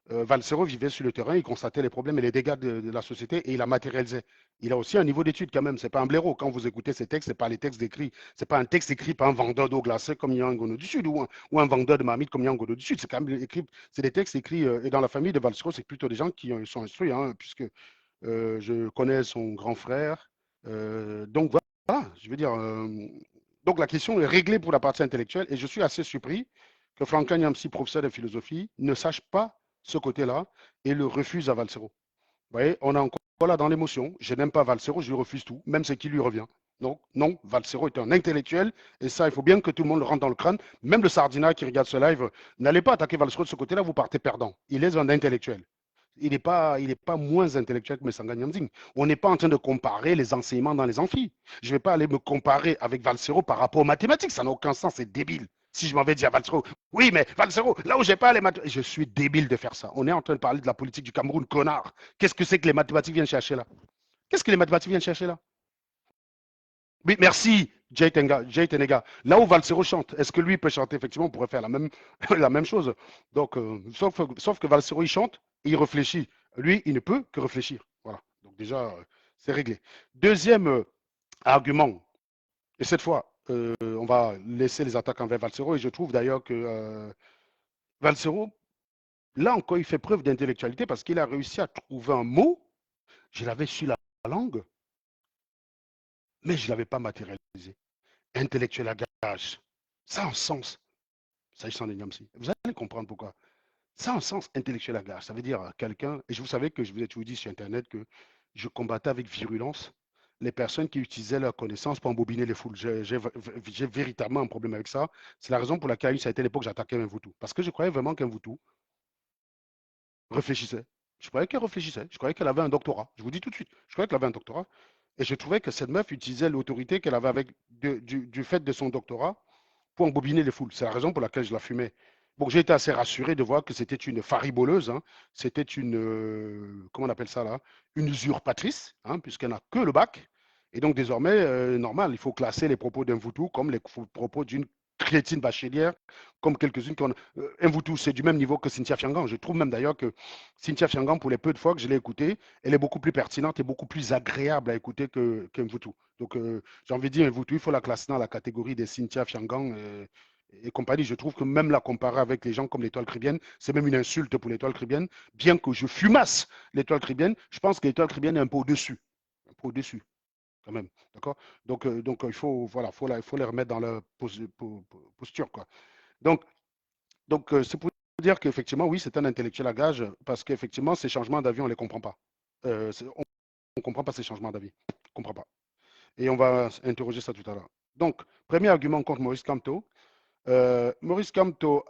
Valsero vivait sur le terrain, il constatait les problèmes et les dégâts de la société et il a matérialisé. Il a aussi un niveau d'étude quand même, c'est pas un blaireau. Quand vous écoutez ces textes, c'est pas les textes écrits, c'est pas un texte écrit par un vendeur d'eau glacée comme Yangono du Sud ou un vendeur de marmite comme Yangono du Sud. C'est quand même écrit, c'est des textes écrits et dans la famille de Valsero, c'est plutôt des gens qui sont instruits, hein, puisque je connais son grand frère. Donc voilà, je veux dire. Donc la question est réglée pour la partie intellectuelle et je suis assez surpris que Franklin Yamsi, professeur de philosophie, ne sache pas ce côté-là et le refuse à Valsero. Vous voyez, on est encore là dans l'émotion. Je n'aime pas Valsero, je lui refuse tout, même ce qui lui revient. Donc, non, Valsero est un intellectuel et ça, il faut bien que tout le monde le rentre dans le crâne. Même le Sardina qui regarde ce live, n'allez pas attaquer Valsero de ce côté-là, vous partez perdant. Il est un intellectuel. Il est pas moins intellectuel que Messanga Nyamzing. On n'est pas en train de comparer les enseignements dans les amphis. Je ne vais pas aller me comparer avec Valsero par rapport aux mathématiques. Ça n'a aucun sens, c'est débile. Si je m'en vais dire à Valsero, oui, mais Valsero, là où j'ai pas les mathématiques, je suis débile de faire ça. On est en train de parler de la politique du Cameroun, connard. Qu'est-ce que c'est que les mathématiques viennent chercher là? Qu'est-ce que les mathématiques viennent chercher là? Oui, merci, Jay Tenega. Là où Valsero chante, est-ce que lui peut chanter? Effectivement, on pourrait faire la même, la même chose. Donc, sauf que Valsero, il chante et il réfléchit. Lui, il ne peut que réfléchir. Voilà. Donc, déjà, c'est réglé. Deuxième argument, et cette fois, on va laisser les attaques envers Valsero. Et je trouve d'ailleurs que Valsero, là encore, il fait preuve d'intellectualité parce qu'il a réussi à trouver un mot. Je l'avais sur la langue, mais je ne l'avais pas matérialisé. Intellectuel à gage. Ça a un sens. S'agissant de Niamsi. Vous allez comprendre pourquoi. Ça a un sens intellectuel à gage. Ça veut dire quelqu'un, et vous savez que je vous ai toujours dit sur Internet que je combattais avec virulence les personnes qui utilisaient leurs connaissances pour embobiner les foules. J'ai véritablement un problème avec ça. C'est la raison pour laquelle ça a été l'époque où j'attaquais un Mvutu. Parce que je croyais vraiment qu'un Mvutu réfléchissait. Je croyais qu'elle réfléchissait. Je croyais qu'elle avait un doctorat. Je vous dis tout de suite. Je croyais qu'elle avait un doctorat. Et je trouvais que cette meuf utilisait l'autorité qu'elle avait avec du fait de son doctorat pour embobiner les foules. C'est la raison pour laquelle je la fumais. Bon, j'ai été assez rassuré de voir que c'était une fariboleuse, hein. C'était une, comment on appelle ça là, une usurpatrice, hein, puisqu'elle n'a que le bac. Et donc désormais, normal, il faut classer les propos d'un Voutou comme les propos d'une chrétienne bachelière, comme quelques-unes qu'on... un Voutou, c'est du même niveau que Cynthia Fiangan. Je trouve même d'ailleurs que Cynthia Fiangan, pour les peu de fois que je l'ai écoutée, elle est beaucoup plus pertinente et beaucoup plus agréable à écouter qu'un Voutou. Donc, j'ai envie de dire, il faut la classer dans la catégorie des Cynthia Fiangan et compagnie. Je trouve que même la comparer avec les gens comme l'étoile cribienne, c'est même une insulte pour l'étoile cribienne. Bien que je fumasse l'étoile cribienne, je pense que l'étoile cribienne est un peu au-dessus. Un peu au-dessus, quand même. D'accord. Donc, il faut, voilà, faut les remettre dans leur posture, quoi. Donc, c'est pour dire qu'effectivement, oui, c'est un intellectuel à gage parce qu'effectivement, ces changements d'avis, on ne les comprend pas. On ne comprend pas ces changements d'avis. On ne comprend pas. Et on va interroger ça tout à l'heure. Donc, premier argument contre Maurice Kamto. Maurice Kamto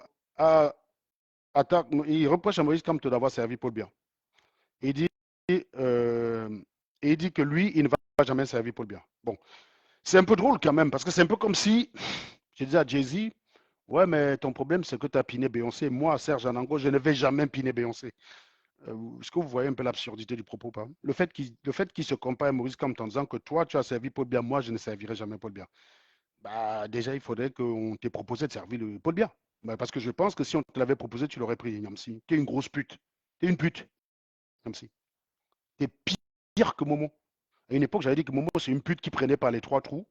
il reproche à Maurice Kamto d'avoir servi Paul Biya. Il dit, euh, il dit que lui, il ne va jamais servir Paul Biya. Bon, c'est un peu drôle quand même, parce que c'est un peu comme si, je disais à Jay-Z, ouais, mais ton problème, c'est que tu as piné Beyoncé. Moi, Serge Anango, je ne vais jamais piner Beyoncé. Est-ce que vous voyez un peu l'absurdité du propos, pas? Le fait qu'il se compare à Maurice Kamto en disant que toi, tu as servi Paul Biya, moi, je ne servirai jamais Paul Biya. Bah, déjà, il faudrait qu'on t'ait proposé de servir le Paul Biya. Bah, parce que je pense que si on te l'avait proposé, tu l'aurais pris, Niamsi. T'es une grosse pute. T'es une pute, Niamsi. T'es pire que Momo. À une époque, j'avais dit que Momo, c'est une pute qui prenait par les trois trous.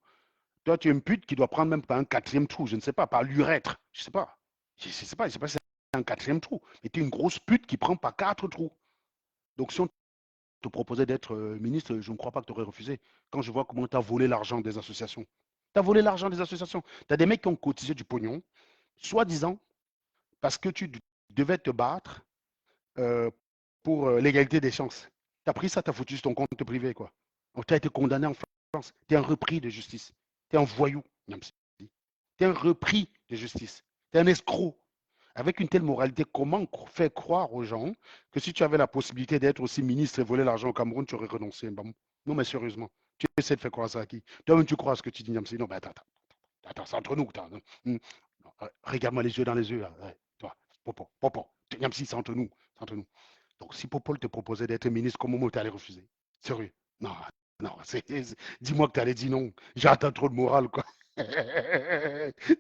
Toi, tu es une pute qui doit prendre même pas un quatrième trou, je ne sais pas, par l'urètre. Je sais pas. Je sais pas, si c'est un quatrième trou. Mais tu es une grosse pute qui prend pas quatre trous. Donc, si on te proposait d'être ministre, je ne crois pas que tu aurais refusé. Quand je vois comment tu as volé l'argent des associations. Tu as volé l'argent des associations. Tu as des mecs qui ont cotisé du pognon. soi-disant, parce que tu devais te battre euh, pour l'égalité des chances. Tu as pris ça, tu as foutu sur ton compte privé, quoi. Tu as été condamné en France. Tu es un repris de justice. Tu es un voyou, tu es un repris de justice. Tu es un escroc. Avec une telle moralité, comment faire croire aux gens que si tu avais la possibilité d'être aussi ministre et voler l'argent au Cameroun, tu aurais renoncé? Non, mais sérieusement, tu essaies de faire croire ça à qui? Toi-même, tu crois à ce que tu dis, Niamsi? Non, mais attends, c'est entre nous. Regarde-moi les yeux dans les yeux. Toi, Popo, Niamsi, c'est entre nous. C'est entre nous. Donc, si Popol te proposait d'être ministre, comment tu allais refuser? Sérieux? Non, non, dis-moi que tu allais dire non. J'attends trop de morale, quoi.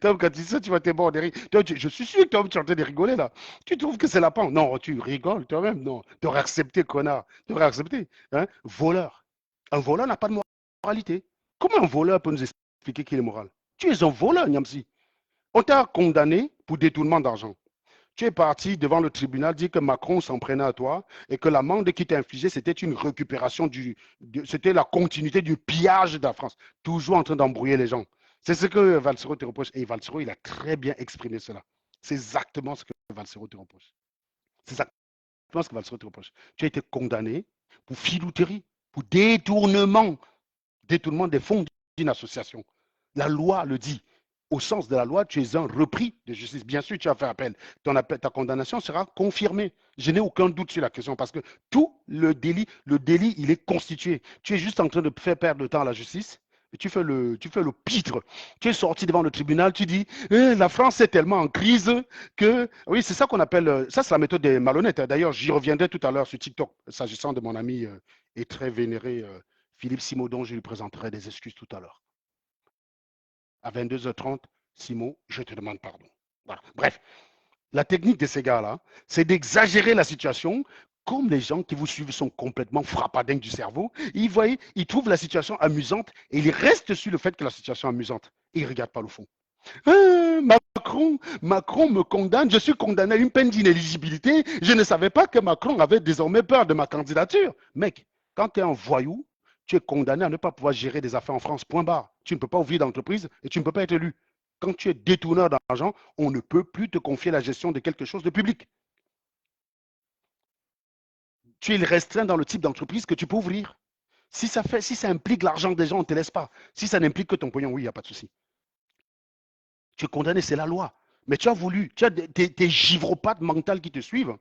Tom, quand tu sais, tu vas t'éborder de rire. Je suis sûr que Tom, tu es en train de rigoler, là. Tu trouves que c'est la pan? Non, tu rigoles toi-même. Non, tu aurais accepté, connard. Tu aurais accepté. Hein? Voleur. Un voleur n'a pas de moralité. Comment un voleur peut nous expliquer qu'il est moral? Tu es un voleur, Niamsi. On t'a condamné pour détournement d'argent. Tu es parti devant le tribunal dire que Macron s'en prenait à toi et que l'amende qui t'est infligée, c'était une récupération c'était la continuité du pillage de la France. Toujours en train d'embrouiller les gens. C'est ce que Valsero te reproche. Et Valsero, il a très bien exprimé cela. C'est exactement ce que Valsero te reproche. C'est exactement ce que Valsero te reproche. Tu as été condamné pour filouterie, pour détournement des fonds d'une association. La loi le dit. Au sens de la loi, tu es un repris de justice. Bien sûr, tu as fait appel. Ta condamnation sera confirmée. Je n'ai aucun doute sur la question parce que tout le délit, il est constitué. Tu es juste en train de faire perdre le temps à la justice. Et tu fais le pitre. Tu es sorti devant le tribunal, tu dis la France est tellement en crise que. Oui, c'est ça qu'on appelle. Ça, c'est la méthode des malhonnêtes. D'ailleurs, j'y reviendrai tout à l'heure sur TikTok, s'agissant de mon ami et très vénéré Philippe Simodon. Je lui présenterai des excuses tout à l'heure. À 22h30, Simon, je te demande pardon. Voilà. Bref, la technique de ces gars-là, c'est d'exagérer la situation. Comme les gens qui vous suivent sont complètement frappadingues du cerveau, ils trouvent la situation amusante et ils restent sur le fait que la situation est amusante. Et ils ne regardent pas le fond. Macron me condamne, je suis condamné à une peine d'inéligibilité. Je ne savais pas que Macron avait désormais peur de ma candidature. Mec, quand tu es un voyou, tu es condamné à ne pas pouvoir gérer des affaires en France. Point barre. Tu ne peux pas ouvrir d'entreprise et tu ne peux pas être élu. Quand tu es détourneur d'argent, on ne peut plus te confier la gestion de quelque chose de public. Tu es restreint dans le type d'entreprise que tu peux ouvrir. Si ça implique l'argent des gens, on ne te laisse pas. Si ça n'implique que ton pognon, oui, il n'y a pas de souci. Tu es condamné, c'est la loi. Mais tu as tes givropathes mentales qui te suivent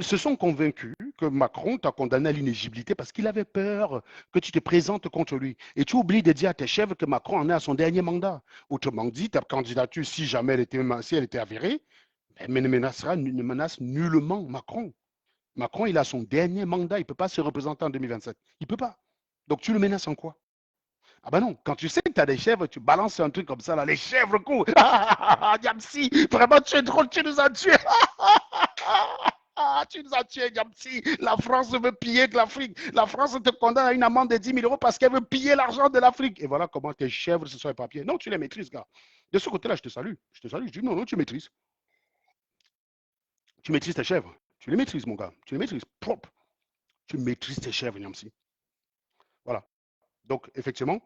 se sont convaincus que Macron t'a condamné à l'inéligibilité parce qu'il avait peur que tu te présentes contre lui. Et tu oublies de dire à tes chefs que Macron en est à son dernier mandat. Autrement dit, ta candidature, si jamais si elle était avérée, elle ne menace nullement Macron. Macron, il a son dernier mandat, il ne peut pas se représenter en 2027. Il ne peut pas. Donc tu le menaces en quoi? Ah ben non, quand tu sais que tu as des chèvres, tu balances un truc comme ça, là, les chèvres courent. Diamsi, vraiment, tu es drôle, tu nous as tués. Tu nous as tués, Diamsi. La France veut piller de l'Afrique. La France te condamne à une amende de 10 000 euros parce qu'elle veut piller l'argent de l'Afrique. Et voilà comment tes chèvres se sont les papiers. Non, tu les maîtrises, gars. De ce côté-là, je te salue. Je te salue. Je dis non, non, tu maîtrises. Tu maîtrises tes chèvres. Tu les maîtrises, mon gars. Tu les maîtrises. Propre. Tu maîtrises tes chèvres, Diamsi. Voilà. Donc, effectivement,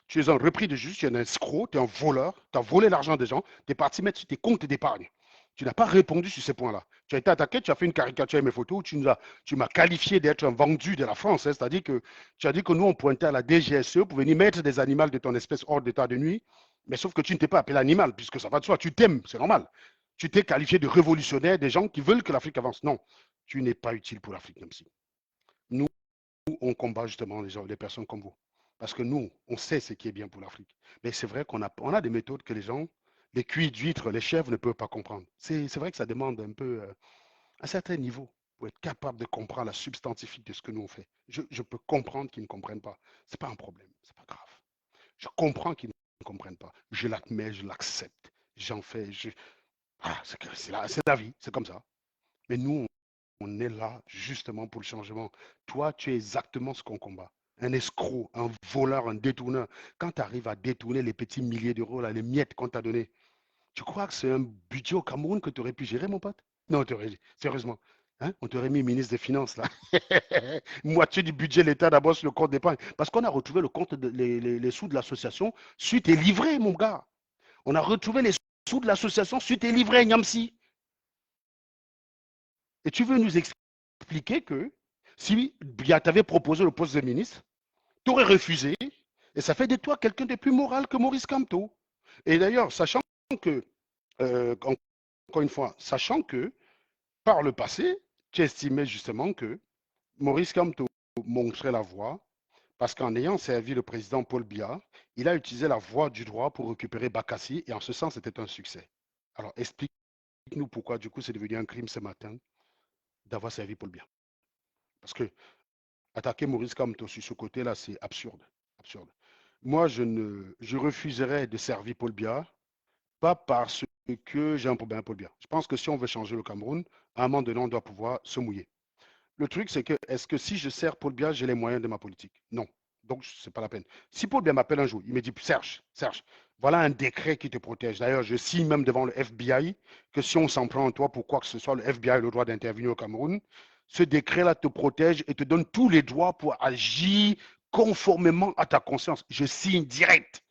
tu es un repris de justice, tu es un escroc, tu es un voleur, tu as volé l'argent des gens, tu es parti mettre sur tes comptes d'épargne. Tu n'as pas répondu sur ces points-là. Tu as été attaqué, tu as fait une caricature avec mes photos, tu m'as qualifié d'être un vendu de la France. Hein, c'est-à-dire que tu as dit que nous, on pointait à la DGSE pour venir mettre des animaux de ton espèce hors d'état de nuit. Mais sauf que tu ne t'es pas appelé animal, puisque ça va de soi. Tu t'aimes, c'est normal. Tu t'es qualifié de révolutionnaire, des gens qui veulent que l'Afrique avance. Non, tu n'es pas utile pour l'Afrique, même si. Nous, on combat justement les personnes comme vous. Parce que nous, on sait ce qui est bien pour l'Afrique. Mais c'est vrai qu'on a des méthodes que les gens, les cuits d'huîtres, les chèvres ne peuvent pas comprendre. C'est vrai que ça demande un peu un certain niveau pour être capable de comprendre la substantifique de ce que nous on fait. Je peux comprendre qu'ils ne comprennent pas. Ce n'est pas un problème, ce n'est pas grave. Je comprends qu'ils ne comprennent pas. Je l'admets, je l'accepte. J'en fais. C'est la vie, c'est comme ça. Mais nous, on est là justement pour le changement. Toi, tu es exactement ce qu'on combat. Un escroc, un voleur, un détourneur. Quand tu arrives à détourner les petits milliers d'euros, là, les miettes qu'on t'a donné, tu crois que c'est un budget au Cameroun que tu aurais pu gérer, mon pote? Non, sérieusement. Hein? On t'aurait mis ministre des Finances, là. Moitié du budget de l'État d'abord sur le compte d'épargne. Parce qu'on a retrouvé le compte les sous de l'association suite et livré, mon gars. On a retrouvé les dissoudre l'association suite tes livrets, Niamsi. Et tu veux nous expliquer que si Biya t'avait proposé le poste de ministre, tu aurais refusé, et ça fait de toi quelqu'un de plus moral que Maurice Kamto. Et d'ailleurs, sachant que, encore une fois, sachant que par le passé, tu estimais justement que Maurice Kamto montrait la voie, parce qu'en ayant servi le président Paul Biya, il a utilisé la voie du droit pour récupérer Bakassi, et en ce sens, c'était un succès. Alors, explique-nous pourquoi, du coup, c'est devenu un crime ce matin d'avoir servi Paul Biya. Parce que attaquer Maurice Kamto sur ce côté-là, c'est absurde. Absurde. Moi, je refuserais de servir Paul Biya, pas parce que j'ai un problème avec Paul Biya. Je pense que si on veut changer le Cameroun, à un moment donné, on doit pouvoir se mouiller. Le truc, c'est que, est-ce que si je sers Paul Biya, j'ai les moyens de ma politique? Non. Donc, ce n'est pas la peine. Si Paul Biya m'appelle un jour, il me dit, Serge, voilà un décret qui te protège. D'ailleurs, je signe même devant le FBI que si on s'en prend en toi pour quoi que ce soit, le FBI a le droit d'intervenir au Cameroun. Ce décret-là te protège et te donne tous les droits pour agir conformément à ta conscience. Je signe direct.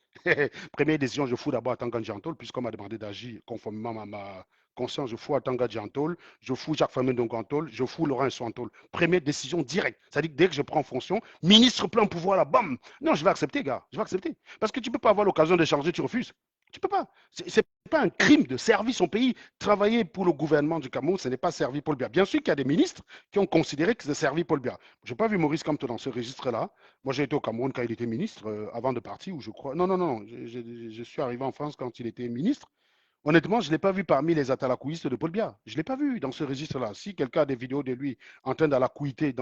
Première décision, je fous d'abord à Tangan Jantol, puisqu'on m'a demandé d'agir conformément à ma conscience. Je fous à Tanga Jantol, je fous Jacques Famine Dongantol, je fous Laurent Soantol. Première décision directe. C'est-à-dire que dès que je prends fonction, ministre plein pouvoir là, bam. Non, je vais accepter, gars. Je vais accepter. Parce que tu ne peux pas avoir l'occasion de changer, tu refuses. Tu ne peux pas. Ce n'est pas un crime de servir son pays. Travailler pour le gouvernement du Cameroun, ce n'est pas servir Paul Biya. Bien sûr qu'il y a des ministres qui ont considéré que c'est servir Paul Biya. Je n'ai pas vu Maurice Kamto dans ce registre-là. Moi, j'ai été au Cameroun quand il était ministre, avant de partir, où je crois. Non, non, non. Je suis arrivé en France quand il était ministre. Honnêtement, je ne l'ai pas vu parmi les atalakouistes de Paul Biya. Je ne l'ai pas vu dans ce registre-là. Si quelqu'un a des vidéos de lui en train d'alakouiter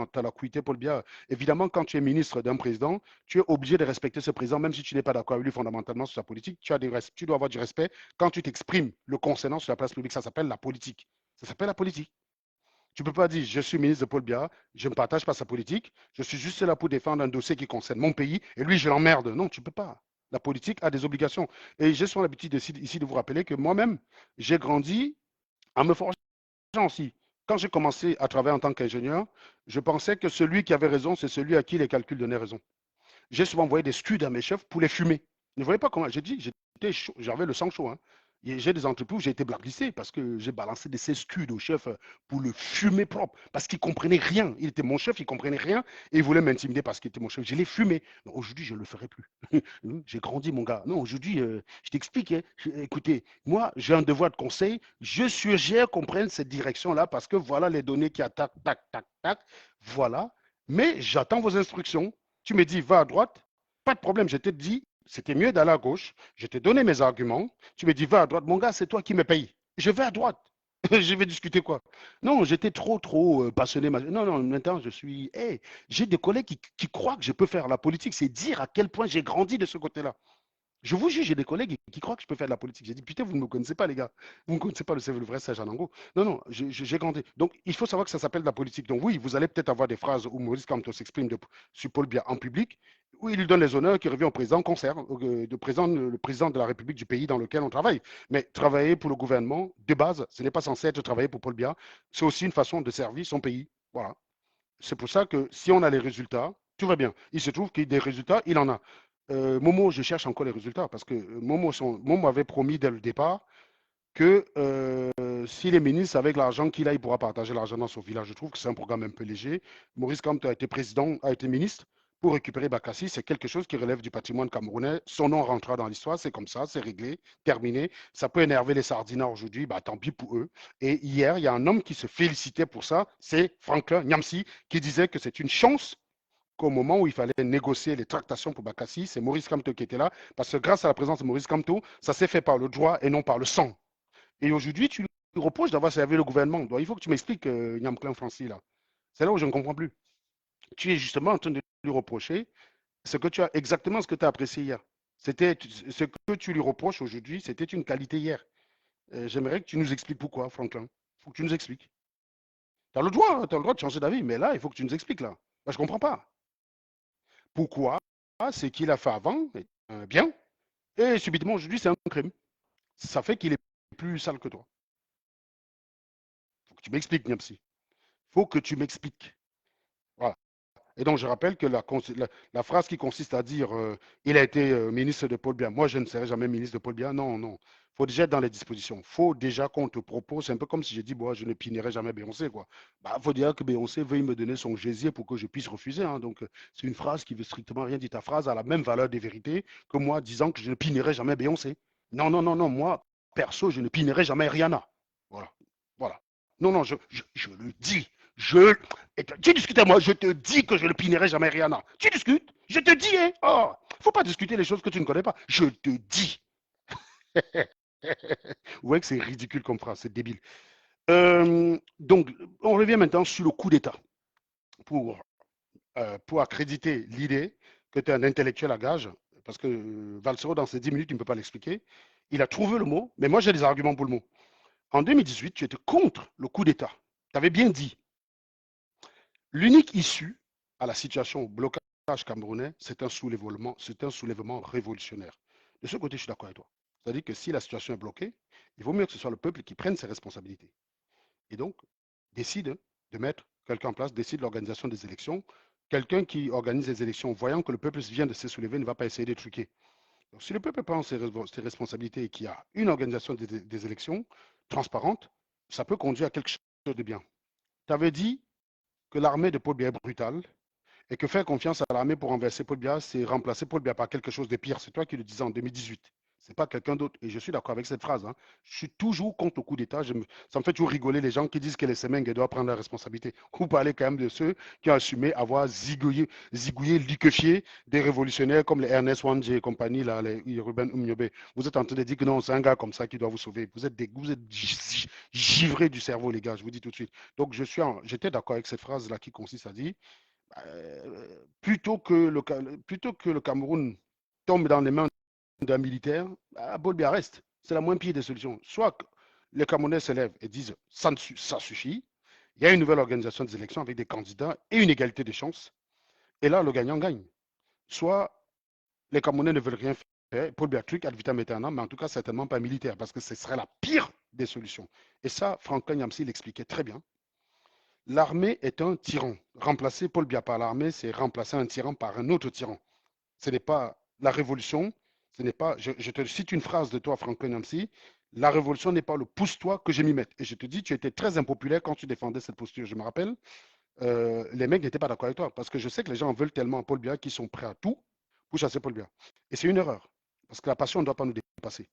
Paul Biya, évidemment, quand tu es ministre d'un président, tu es obligé de respecter ce président, même si tu n'es pas d'accord avec lui fondamentalement sur sa politique. Tu dois avoir du respect quand tu t'exprimes le concernant sur la place publique. Ça s'appelle la politique. Ça s'appelle la politique. Tu ne peux pas dire, je suis ministre de Paul Biya, je ne partage pas sa politique, je suis juste là pour défendre un dossier qui concerne mon pays, et lui, je l'emmerde. Non, tu ne peux pas. La politique a des obligations. Et j'ai souvent l'habitude ici de vous rappeler que moi-même, j'ai grandi en me forgeant aussi. Quand j'ai commencé à travailler en tant qu'ingénieur, je pensais que celui qui avait raison, c'est celui à qui les calculs donnaient raison. J'ai souvent envoyé des scuds à mes chefs pour les fumer. Ne voyez pas comment. J'ai dit, j'avais le sang chaud. Hein. J'ai des entreprises où j'ai été blacklisté parce que j'ai balancé des scuds au chef pour le fumer propre. Parce qu'il ne comprenait rien. Il était mon chef, il ne comprenait rien et il voulait m'intimider parce qu'il était mon chef. Je l'ai fumé. Aujourd'hui, je ne le ferai plus. J'ai grandi, mon gars. Non, aujourd'hui, je t'explique. Hein. Écoutez, moi, j'ai un devoir de conseil. Je suggère qu'on prenne cette direction-là parce que voilà les données qui attaquent, tac, tac, tac. Voilà. Mais j'attends vos instructions. Tu me dis, va à droite, pas de problème, je te dis, c'était mieux d'aller à gauche, je t'ai donné mes arguments, tu me dis, va à droite, mon gars, c'est toi qui me payes. Je vais à droite. Je vais discuter quoi? Non, j'étais trop passionné. Non, non, maintenant je suis. Hey, j'ai des collègues qui croient que je peux faire la politique. C'est dire à quel point j'ai grandi de ce côté-là. Je vous juge, j'ai des collègues qui croient que je peux faire de la politique. J'ai dit, putain, vous ne me connaissez pas, les gars. Vous ne connaissez pas le vrai Serge Anango. Non, non, j'ai grandi. Donc, il faut savoir que ça s'appelle de la politique. Donc, oui, vous allez peut-être avoir des phrases où Maurice Kamto s'exprime sur Paul Biya en public, où il lui donne les honneurs qui reviennent au président concert, le président de la République du pays dans lequel on travaille. Mais travailler pour le gouvernement, de base, ce n'est pas censé être travailler pour Paul Biya. C'est aussi une façon de servir son pays. Voilà. C'est pour ça que si on a les résultats, tout va bien. Il se trouve qu'il y a des résultats, il en a. Momo, je cherche encore les résultats parce que Momo avait promis dès le départ que s'il est ministre, avec l'argent qu'il a, il pourra partager l'argent dans son village. Je trouve que c'est un programme un peu léger. Maurice Kamto a été président, a été ministre pour récupérer Bakassi. C'est quelque chose qui relève du patrimoine camerounais. Son nom rentrera dans l'histoire, c'est comme ça, c'est réglé, terminé. Ça peut énerver les sardinats aujourd'hui, bah, tant pis pour eux. Et hier, il y a un homme qui se félicitait pour ça, c'est Franklin Nyamsi, qui disait que c'est une chance qu'au moment où il fallait négocier les tractations pour Bakassi, c'est Maurice Kamto qui était là, parce que grâce à la présence de Maurice Kamto, ça s'est fait par le droit et non par le sang. Et aujourd'hui, tu lui reproches d'avoir servi le gouvernement. Donc, il faut que tu m'expliques, Nyamclin Francis, là. C'est là où je ne comprends plus. Tu es justement en train de lui reprocher exactement ce que tu as apprécié hier. C'était ce que tu lui reproches aujourd'hui, c'était une qualité hier. J'aimerais que tu nous expliques pourquoi, Franklin. Il faut que tu nous expliques. Tu as le droit, hein, tu as le droit de changer d'avis, mais là, il faut que tu nous expliques, là. Là, je ne comprends pas. Pourquoi ce qu'il a fait avant est bien, et subitement aujourd'hui, c'est un crime. Ça fait qu'il est plus sale que toi. Il faut que tu m'expliques, Niamsi. Il faut que tu m'expliques. Voilà. Et donc, je rappelle que la phrase qui consiste à dire il a été ministre de Paul Biya, moi, je ne serai jamais ministre de Paul Biya. Non, non. Il faut déjà être dans les dispositions. Il faut déjà qu'on te propose. C'est un peu comme si je dis, bon, je ne pinerai jamais Beyoncé, quoi. Bah, il faut dire que Beyoncé veuille me donner son gésier pour que je puisse refuser, hein. Donc, c'est une phrase qui veut strictement rien dire. Ta phrase a la même valeur des vérités que moi disant que je ne pinerai jamais Beyoncé. Non, non, non, non. Moi, perso, je ne pinerai jamais Rihanna. Voilà. Voilà. Non, non, je le dis. Je, tu discutes avec moi, je te dis que je ne pinerai jamais Rihanna. Tu discutes, je te dis, hein. Oh, faut pas discuter les choses que tu ne connais pas. Je te dis. Vous voyez que c'est ridicule comme phrase, c'est débile. Donc, on revient maintenant sur le coup d'État pour accréditer l'idée que tu es un intellectuel à gage, parce que Valsero, dans ces 10 minutes, il ne peut pas l'expliquer. Il a trouvé le mot, mais moi, j'ai des arguments pour le mot. En 2018, tu étais contre le coup d'État. Tu avais bien dit. L'unique issue à la situation au blocage camerounais, c'est un soulèvement révolutionnaire. De ce côté, je suis d'accord avec toi. C'est-à-dire que si la situation est bloquée, il vaut mieux que ce soit le peuple qui prenne ses responsabilités. Et donc, décide de mettre quelqu'un en place, décide l'organisation des élections. Quelqu'un qui organise les élections, voyant que le peuple vient de se soulever, ne va pas essayer de truquer. Donc, si le peuple prend ses responsabilités et qu'il y a une organisation des élections transparente, ça peut conduire à quelque chose de bien. Tu avais dit que l'armée de Paul Biya est brutale et que faire confiance à l'armée pour renverser Paul Biya, c'est remplacer Paul Biya par quelque chose de pire. C'est toi qui le disais en 2018. C'est pas quelqu'un d'autre. Et je suis d'accord avec cette phrase, hein. Je suis toujours contre le coup d'État. Ça me fait toujours rigoler les gens qui disent que les Semengue doivent prendre la responsabilité. Vous parlez quand même de ceux qui ont assumé avoir zigouillé, liquéfié des révolutionnaires comme les Ernest Wanje et compagnie, là, les Ruben Umniobe. Vous êtes en train de dire que non, c'est un gars comme ça qui doit vous sauver. Vous êtes givrés du cerveau, les gars, je vous dis tout de suite. Donc, j'étais d'accord avec cette phrase-là qui consiste à dire plutôt que le Cameroun tombe dans les mains d'un militaire, Paul Biya reste. C'est la moins pire des solutions. Soit les Camerounais se lèvent et disent ça suffit. Il y a une nouvelle organisation des élections avec des candidats et une égalité des chances. Et là, le gagnant gagne. Soit les Camerounais ne veulent rien faire. Paul Biya truc ad vitam aeternam, mais en tout cas, certainement pas militaire, parce que ce serait la pire des solutions. Et ça, Franklin Yamsi l'expliquait très bien. L'armée est un tyran. Remplacer Paul Biya par l'armée, c'est remplacer un tyran par un autre tyran. Ce n'est pas la révolution, ce n'est pas, je te cite une phrase de toi, Franklin Yamsi, la révolution n'est pas le pousse-toi que je m'y mette. Et je te dis, tu étais très impopulaire quand tu défendais cette posture. Je me rappelle, les mecs n'étaient pas d'accord avec toi, parce que je sais que les gens veulent tellement Paul Biya qu'ils sont prêts à tout pour chasser Paul Biya. Et c'est une erreur, parce que la passion ne doit pas nous dépasser.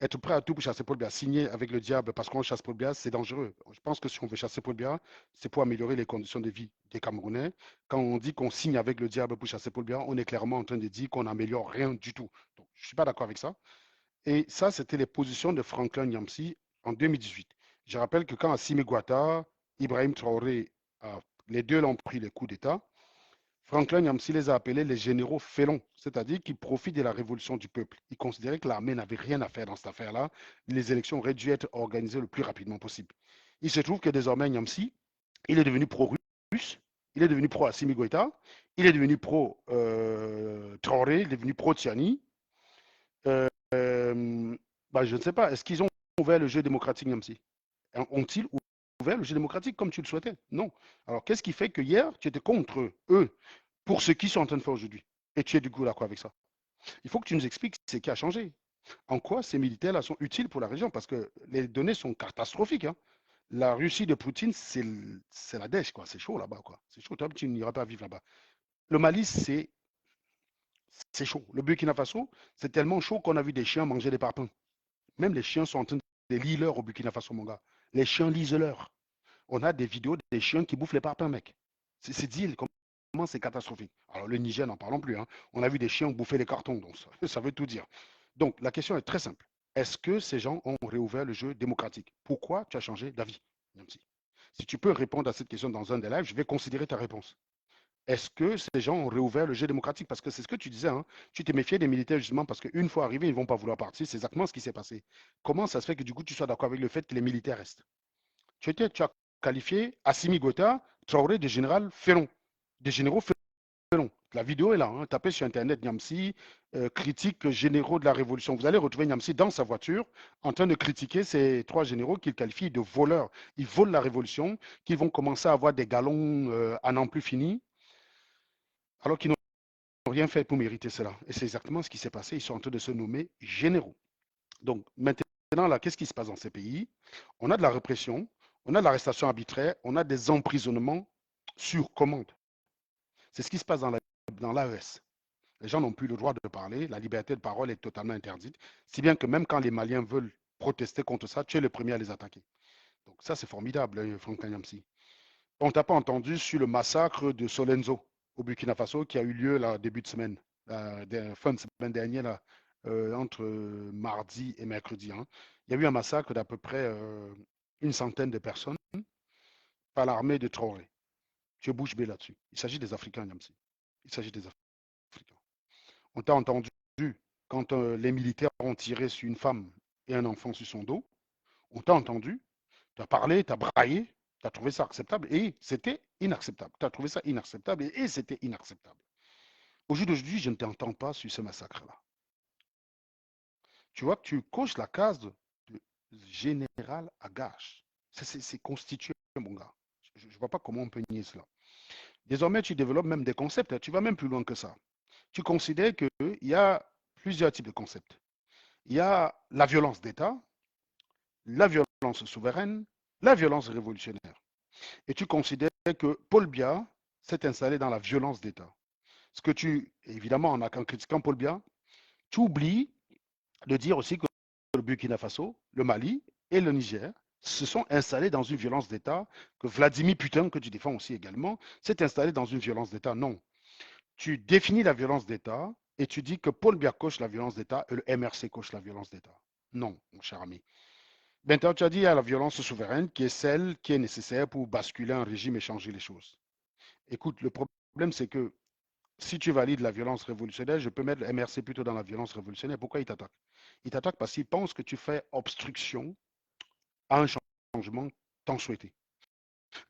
Être prêt à tout pour chasser Paul Biya, signer avec le diable parce qu'on chasse Paul Biya, c'est dangereux. Je pense que si on veut chasser Paul Biya, c'est pour améliorer les conditions de vie des Camerounais. Quand on dit qu'on signe avec le diable pour chasser Paul Biya, on est clairement en train de dire qu'on n'améliore rien du tout. Donc, je ne suis pas d'accord avec ça. Et ça, c'était les positions de Franklin Nyamsi en 2018. Je rappelle que quand Assimi Goïta, Ibrahim Traoré, les deux l'ont pris les coups d'État, Franklin Nyamsi les a appelés les généraux félons, c'est-à-dire qui profitent de la révolution du peuple. Il considérait que l'armée n'avait rien à faire dans cette affaire-là. Les élections auraient dû être organisées le plus rapidement possible. Il se trouve que désormais, Nyamsi, il est devenu pro-russe, il est devenu pro-Assimi Goïta, il est devenu pro-Traoré, il est devenu pro-Tiani. Je ne sais pas, est-ce qu'ils ont ouvert le jeu démocratique, Nyamsi? Ont-ils ouvert le jeu démocratique comme tu le souhaitais? Non. Alors, qu'est-ce qui fait que hier, tu étais contre eux pour ce qu'ils sont en train de faire aujourd'hui? Et tu es du coup d'accord avec ça? Il faut que tu nous expliques ce qui a changé. En quoi ces militaires-là sont utiles pour la région? Parce que les données sont catastrophiques, hein. La Russie de Poutine, c'est la dèche, quoi. C'est chaud là-bas, quoi. C'est chaud. Toi, tu n'iras pas vivre là-bas. Le Mali, c'est chaud. Le Burkina Faso, c'est tellement chaud qu'on a vu des chiens manger des parpaings. Même les chiens sont en train de lire leur au Burkina Faso, mon gars. Les chiens lisent leur. On a des vidéos des chiens qui bouffent les parpaings, mec. C'est dit comment c'est catastrophique. Alors le Niger, n'en parlons plus, hein. On a vu des chiens bouffer les cartons, donc ça veut tout dire. Donc la question est très simple. Est-ce que ces gens ont réouvert le jeu démocratique? Pourquoi tu as changé d'avis? Si tu peux répondre à cette question dans un des lives, je vais considérer ta réponse. Est-ce que ces gens ont réouvert le jeu démocratique? Parce que c'est ce que tu disais, hein. Tu t'es méfié des militaires justement parce qu'une fois arrivés, ils ne vont pas vouloir partir. C'est exactement ce qui s'est passé. Comment ça se fait que du coup, tu sois d'accord avec le fait que les militaires restent? Tu as qualifié Assimi Goïta, Traoré de général Ferron, des généraux Ferron. La vidéo est là, hein. Tapez sur Internet Niamsi, critique généraux de la Révolution. Vous allez retrouver Niamsi dans sa voiture en train de critiquer ces trois généraux qu'il qualifie de voleurs. Ils volent la Révolution, qu'ils vont commencer à avoir des galons à n'en plus finir. alors qu'ils n'ont rien fait pour mériter cela. Et c'est exactement ce qui s'est passé. Ils sont en train de se nommer généraux. Donc maintenant, là, qu'est-ce qui se passe dans ces pays? On a de la répression, on a de l'arrestation arbitraire, on a des emprisonnements sur commande. C'est ce qui se passe dans l'AES. Les gens n'ont plus le droit de parler, la liberté de parole est totalement interdite, si bien que même quand les Maliens veulent protester contre ça, tu es le premier à les attaquer. Donc ça, c'est formidable, Franck Kanyamsi. On t'a pas entendu sur le massacre de Solenzo au Burkina Faso qui a eu lieu là, début de semaine, fin de semaine dernière, là, entre mardi et mercredi. Hein. Il y a eu un massacre d'à peu près une centaine de personnes par l'armée de Traoré. Tu es bouche bée là-dessus. Il s'agit des Africains, Yamsi. Il s'agit des Africains. On t'a entendu quand les militaires ont tiré sur une femme et un enfant sur son dos. On t'a entendu, tu as parlé, tu as braillé, tu as trouvé ça acceptable et c'était inacceptable. Tu as trouvé ça inacceptable et c'était inacceptable. Au jour d'aujourd'hui, je ne t'entends pas sur ce massacre-là. Tu vois que tu coches la case de général à gage. C'est constitué, mon gars. Je ne vois pas comment on peut nier cela. Désormais, tu développes même des concepts. Tu vas même plus loin que ça. Tu considères qu'il y a plusieurs types de concepts. Il y a la violence d'État, la violence souveraine, la violence révolutionnaire. Et tu considères que Paul Biya s'est installé dans la violence d'État. Ce que tu, évidemment, en critiquant Paul Biya, tu oublies de dire aussi que le Burkina Faso, le Mali et le Niger se sont installés dans une violence d'État, que Vladimir Putin, que tu défends aussi également, s'est installé dans une violence d'État. Non. Tu définis la violence d'État et tu dis que Paul Biya coche la violence d'État et le MRC coche la violence d'État. Non, mon cher ami. Maintenant, tu as dit il y a la violence souveraine qui est celle qui est nécessaire pour basculer un régime et changer les choses. Écoute, le problème, c'est que si tu valides la violence révolutionnaire, je peux mettre le MRC plutôt dans la violence révolutionnaire. Pourquoi il t'attaque? Il t'attaque parce qu'il pense que tu fais obstruction à un changement tant souhaité.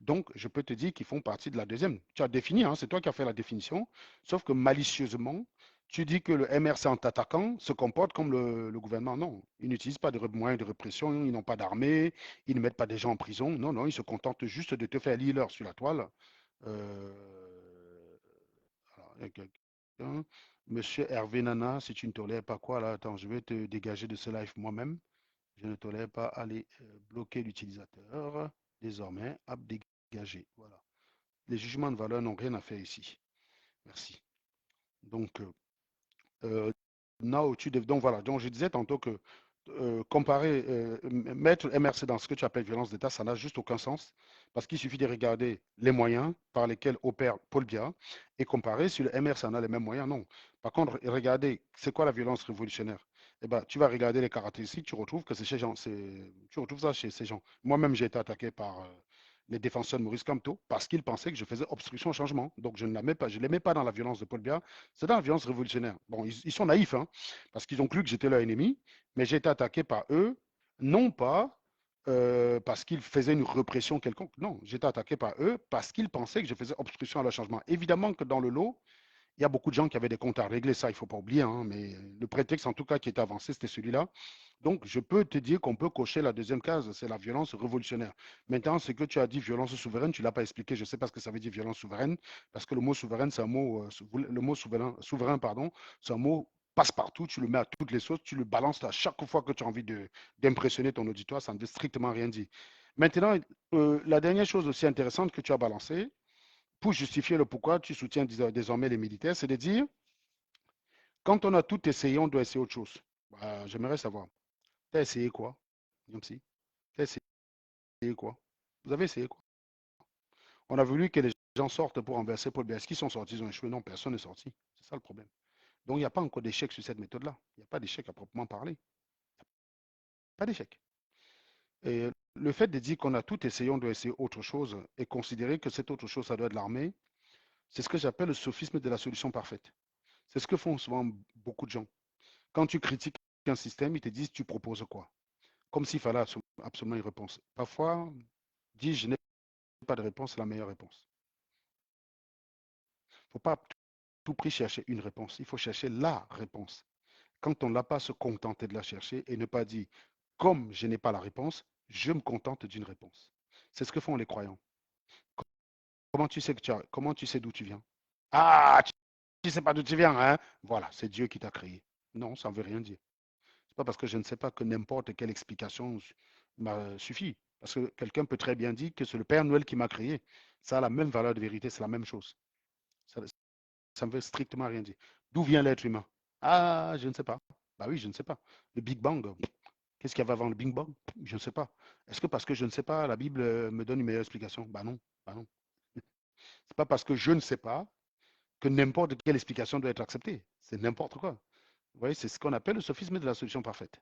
Donc, je peux te dire qu'ils font partie de la deuxième. Tu as défini, hein, c'est toi qui as fait la définition, sauf que malicieusement, tu dis que le MRC en t'attaquant se comporte comme le gouvernement. Non, ils n'utilisent pas de moyens de répression, ils n'ont pas d'armée, ils ne mettent pas des gens en prison. Non, non, ils se contentent juste de te faire lire sur la toile. Euh, alors, Monsieur Hervé Nana, si tu ne tolères pas quoi, là, attends, je vais te dégager de ce live moi-même. Je ne tolère pas aller bloquer l'utilisateur. Désormais, app dégagé. Voilà. Les jugements de valeur n'ont rien à faire ici. Merci. Donc, donc voilà. Donc, je disais tantôt que comparer, mettre MRC dans ce que tu appelles violence d'État, ça n'a juste aucun sens. Parce qu'il suffit de regarder les moyens par lesquels opère Paul Biya et comparer si le MRC en a les mêmes moyens. Non. Par contre, regardez, c'est quoi la violence révolutionnaire? Eh ben, tu vas regarder les caractéristiques, tu retrouves que c'est chez gens, tu retrouves ça chez ces gens. Moi-même, j'ai été attaqué par les défenseurs de Maurice Kamto parce qu'ils pensaient que je faisais obstruction au changement. Donc, je ne l'aimais pas, je l'aimais pas dans la violence de Paul Biya, c'est dans la violence révolutionnaire. Bon, ils sont naïfs, hein, parce qu'ils ont cru que j'étais leur ennemi, mais j'ai été attaqué par eux, non pas parce qu'ils faisaient une répression quelconque. Non, j'ai été attaqué par eux parce qu'ils pensaient que je faisais obstruction à leur changement. Évidemment que dans le lot, il y a beaucoup de gens qui avaient des comptes à régler, ça, il ne faut pas oublier, hein, mais le prétexte, en tout cas, qui était avancé, c'était celui-là. Donc, je peux te dire qu'on peut cocher la deuxième case, c'est la violence révolutionnaire. Maintenant, ce que tu as dit, violence souveraine, tu ne l'as pas expliqué. Je ne sais pas ce que ça veut dire, violence souveraine, parce que le mot souveraine, c'est un mot, le mot souverain, pardon, c'est un mot passe-partout, tu le mets à toutes les sauces, tu le balances à chaque fois que tu as envie d'impressionner ton auditoire, ça ne veut strictement rien dire. Maintenant, la dernière chose aussi intéressante que tu as balancée, pour justifier le pourquoi tu soutiens désormais les militaires, c'est de dire, quand on a tout essayé, on doit essayer autre chose. Bah, j'aimerais savoir, tu as essayé quoi, Yamsi? Tu as essayé quoi? Vous avez essayé quoi? On a voulu que les gens sortent pour renverser Paul Biya. Est-ce qu'ils sont sortis, ils ont échoué? Non, personne n'est sorti. C'est ça le problème. Donc, il n'y a pas encore d'échec sur cette méthode-là. Il n'y a pas d'échec à proprement parler. Pas d'échec. Et le fait de dire qu'on a tout essayé, on doit essayer autre chose et considérer que cette autre chose, ça doit être l'armée, c'est ce que j'appelle le sophisme de la solution parfaite. C'est ce que font souvent beaucoup de gens. Quand tu critiques un système, ils te disent tu proposes quoi? Comme s'il fallait absolument une réponse. Parfois, dire je n'ai pas de réponse, c'est la meilleure réponse. Il ne faut pas à tout prix chercher une réponse, il faut chercher la réponse. Quand on ne l'a pas, se contenter de la chercher et ne pas dire comme je n'ai pas la réponse, je me contente d'une réponse. C'est ce que font les croyants. Comment tu sais d'où tu viens? Ah, ne sais pas d'où tu viens, hein? Voilà, c'est Dieu qui t'a créé. Non, ça ne veut rien dire. C'est pas parce que je ne sais pas que n'importe quelle explication suffit. Parce que quelqu'un peut très bien dire que c'est le Père Noël qui m'a créé. Ça a la même valeur de vérité, c'est la même chose. Ça ne veut strictement rien dire. D'où vient l'être humain? Ah, je ne sais pas. Bah oui, je ne sais pas. Le Big Bang, qu'est-ce qu'il y avait avant le Big Bang? Je ne sais pas. Est-ce que parce que je ne sais pas, la Bible me donne une meilleure explication? Bah non, bah non. C'est pas parce que je ne sais pas que n'importe quelle explication doit être acceptée. C'est n'importe quoi. Vous voyez, c'est ce qu'on appelle le sophisme de la solution parfaite.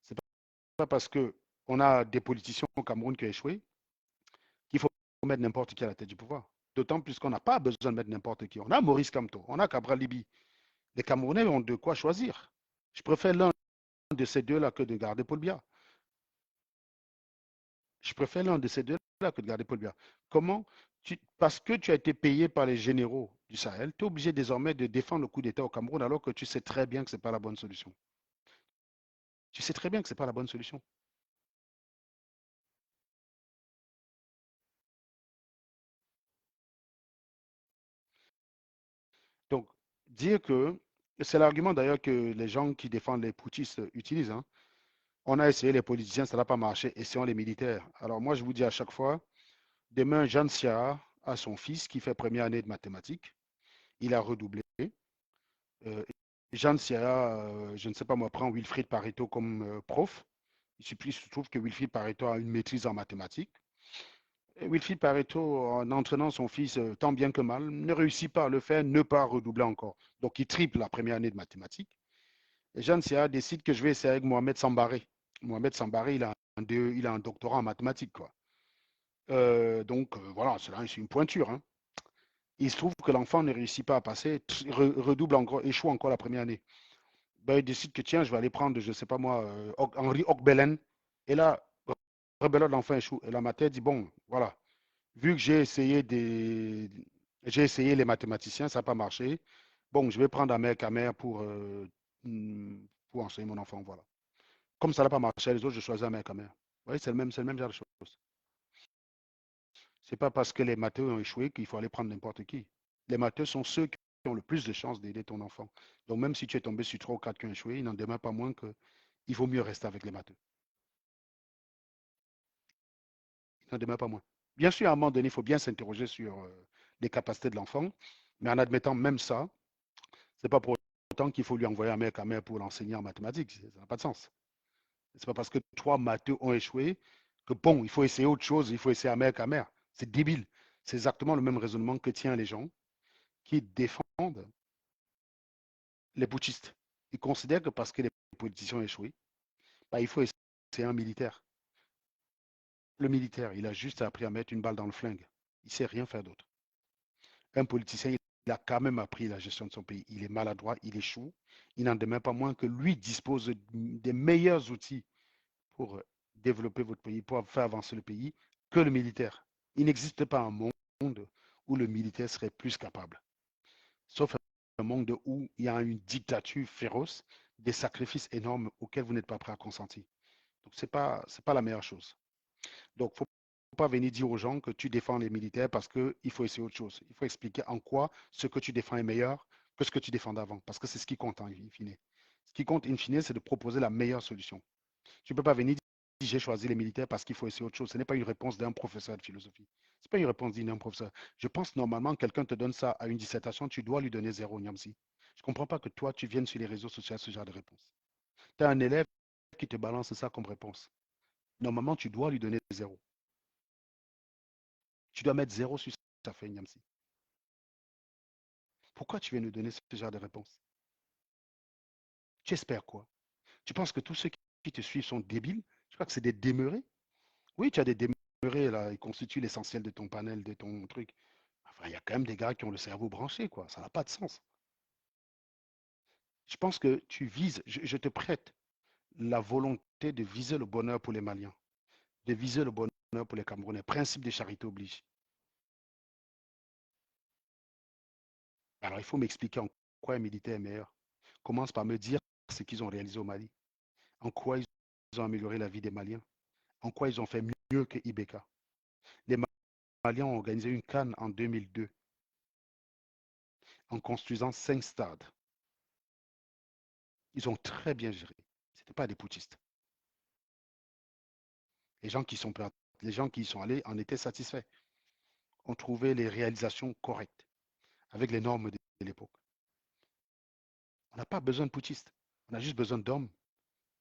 C'est pas parce que on a des politiciens au Cameroun qui ont échoué qu'il faut mettre n'importe qui à la tête du pouvoir. D'autant plus qu'on n'a pas besoin de mettre n'importe qui. On a Maurice Kamto, on a Cabral Libi. Les Camerounais ont de quoi choisir. Je préfère l'un de ces deux-là que de garder Paul Biya. Je préfère l'un de ces deux-là que de garder Paul Biya. Comment parce que tu as été payé par les généraux du Sahel, tu es obligé désormais de défendre le coup d'État au Cameroun alors que tu sais très bien que ce n'est pas la bonne solution. Tu sais très bien que ce n'est pas la bonne solution. Donc, dire que, c'est l'argument d'ailleurs que les gens qui défendent les putschistes utilisent, hein. On a essayé les politiciens, ça n'a pas marché, essayons les militaires. Alors moi, je vous dis à chaque fois, demain, Jean Sia a son fils qui fait première année de mathématiques. Il a redoublé. Jean Sia, je ne sais pas moi, prend Wilfried Pareto comme prof. Il se trouve que Wilfried Pareto a une maîtrise en mathématiques. Et Wilfried Pareto, en entraînant son fils tant bien que mal, ne réussit pas à le faire, ne pas redoubler encore. Donc il triple la première année de mathématiques. Et Jean Sia décide que je vais essayer avec Mohamed Sambaré. Mohamed Sambaré, il a un doctorat en mathématiques, quoi. Voilà, c'est une pointure, hein. Il se trouve que l'enfant ne réussit pas à passer, redouble encore, échoue encore la première année. Ben, il décide que tiens, je vais aller prendre, je ne sais pas moi, Henri Ogbelen. Et là, rebelote, l'enfant échoue. Et la matière dit, bon, voilà, vu que j'ai essayé les mathématiciens, ça n'a pas marché. Bon, je vais prendre Amer Kamer pour enseigner mon enfant, voilà. Comme ça n'a pas marché, les autres, je choisis Amer Kamer. Vous voyez, c'est le même genre de choses. C'est pas parce que les matheux ont échoué qu'il faut aller prendre n'importe qui. Les matheux sont ceux qui ont le plus de chances d'aider ton enfant. Donc même si tu es tombé sur 3 ou 4 qui ont échoué, il n'en demeure pas moins qu'il vaut mieux rester avec les matheux. Il n'en demeure pas moins. Bien sûr, à un moment donné, il faut bien s'interroger sur les capacités de l'enfant, mais en admettant même ça, c'est pas pour autant qu'il faut lui envoyer un mec à mère pour l'enseigner en mathématiques. Ça n'a pas de sens. C'est pas parce que 3 matheux ont échoué que bon, il faut essayer autre chose, il faut essayer à mère qu'à mère. C'est débile. C'est exactement le même raisonnement que tient les gens qui défendent les putschistes. Ils considèrent que parce que les politiciens ont échoué, bah, il faut essayer un militaire. Le militaire, il a juste appris à mettre une balle dans le flingue. Il ne sait rien faire d'autre. Un politicien, il a quand même appris la gestion de son pays. Il est maladroit, il échoue. Il n'en demeure pas moins que lui dispose des meilleurs outils pour développer votre pays, pour faire avancer le pays, que le militaire. Il n'existe pas un monde où le militaire serait plus capable. Sauf un monde où il y a une dictature féroce, des sacrifices énormes auxquels vous n'êtes pas prêt à consentir. Donc, ce n'est pas la meilleure chose. Donc, il ne faut pas venir dire aux gens que tu défends les militaires parce qu'il faut essayer autre chose. Il faut expliquer en quoi ce que tu défends est meilleur que ce que tu défends d'avant. Parce que c'est ce qui compte, in fine. Ce qui compte, in fine, c'est de proposer la meilleure solution. Tu ne peux pas venir dire j'ai choisi les militaires parce qu'il faut essayer autre chose. Ce n'est pas une réponse d'un professeur de philosophie. Ce n'est pas une réponse d'un professeur. Je pense normalement, quelqu'un te donne ça à une dissertation, tu dois lui donner 0, Niamsi. Je ne comprends pas que toi, tu viennes sur les réseaux sociaux à ce genre de réponse. Tu as un élève qui te balance ça comme réponse. Normalement, tu dois lui donner 0. Tu dois mettre 0 sur sa feuille, Niamsi. Pourquoi tu viens nous donner ce genre de réponse? Tu espères quoi? Tu penses que tous ceux qui te suivent sont débiles? Tu crois que c'est des demeurés? Oui, tu as des demeurés, là, ils constituent l'essentiel de ton panel, de ton truc. Enfin, il y a quand même des gars qui ont le cerveau branché, quoi. Ça n'a pas de sens. Je pense que tu vises, je te prête la volonté de viser le bonheur pour les Maliens, de viser le bonheur pour les Camerounais. Principe de charité oblige. Alors, il faut m'expliquer en quoi un militaire est meilleur. Commence par me dire ce qu'ils ont réalisé au Mali, en quoi ils ont amélioré la vie des Maliens, en quoi ils ont fait mieux que Ibeka. Les Maliens ont organisé une CAN en 2002. en construisant 5 stades. Ils ont très bien géré. Ce n'étaient pas des putschistes. Les gens qui y sont allés en étaient satisfaits. On trouvait les réalisations correctes avec les normes de l'époque. On n'a pas besoin de putschistes. On a juste besoin d'hommes.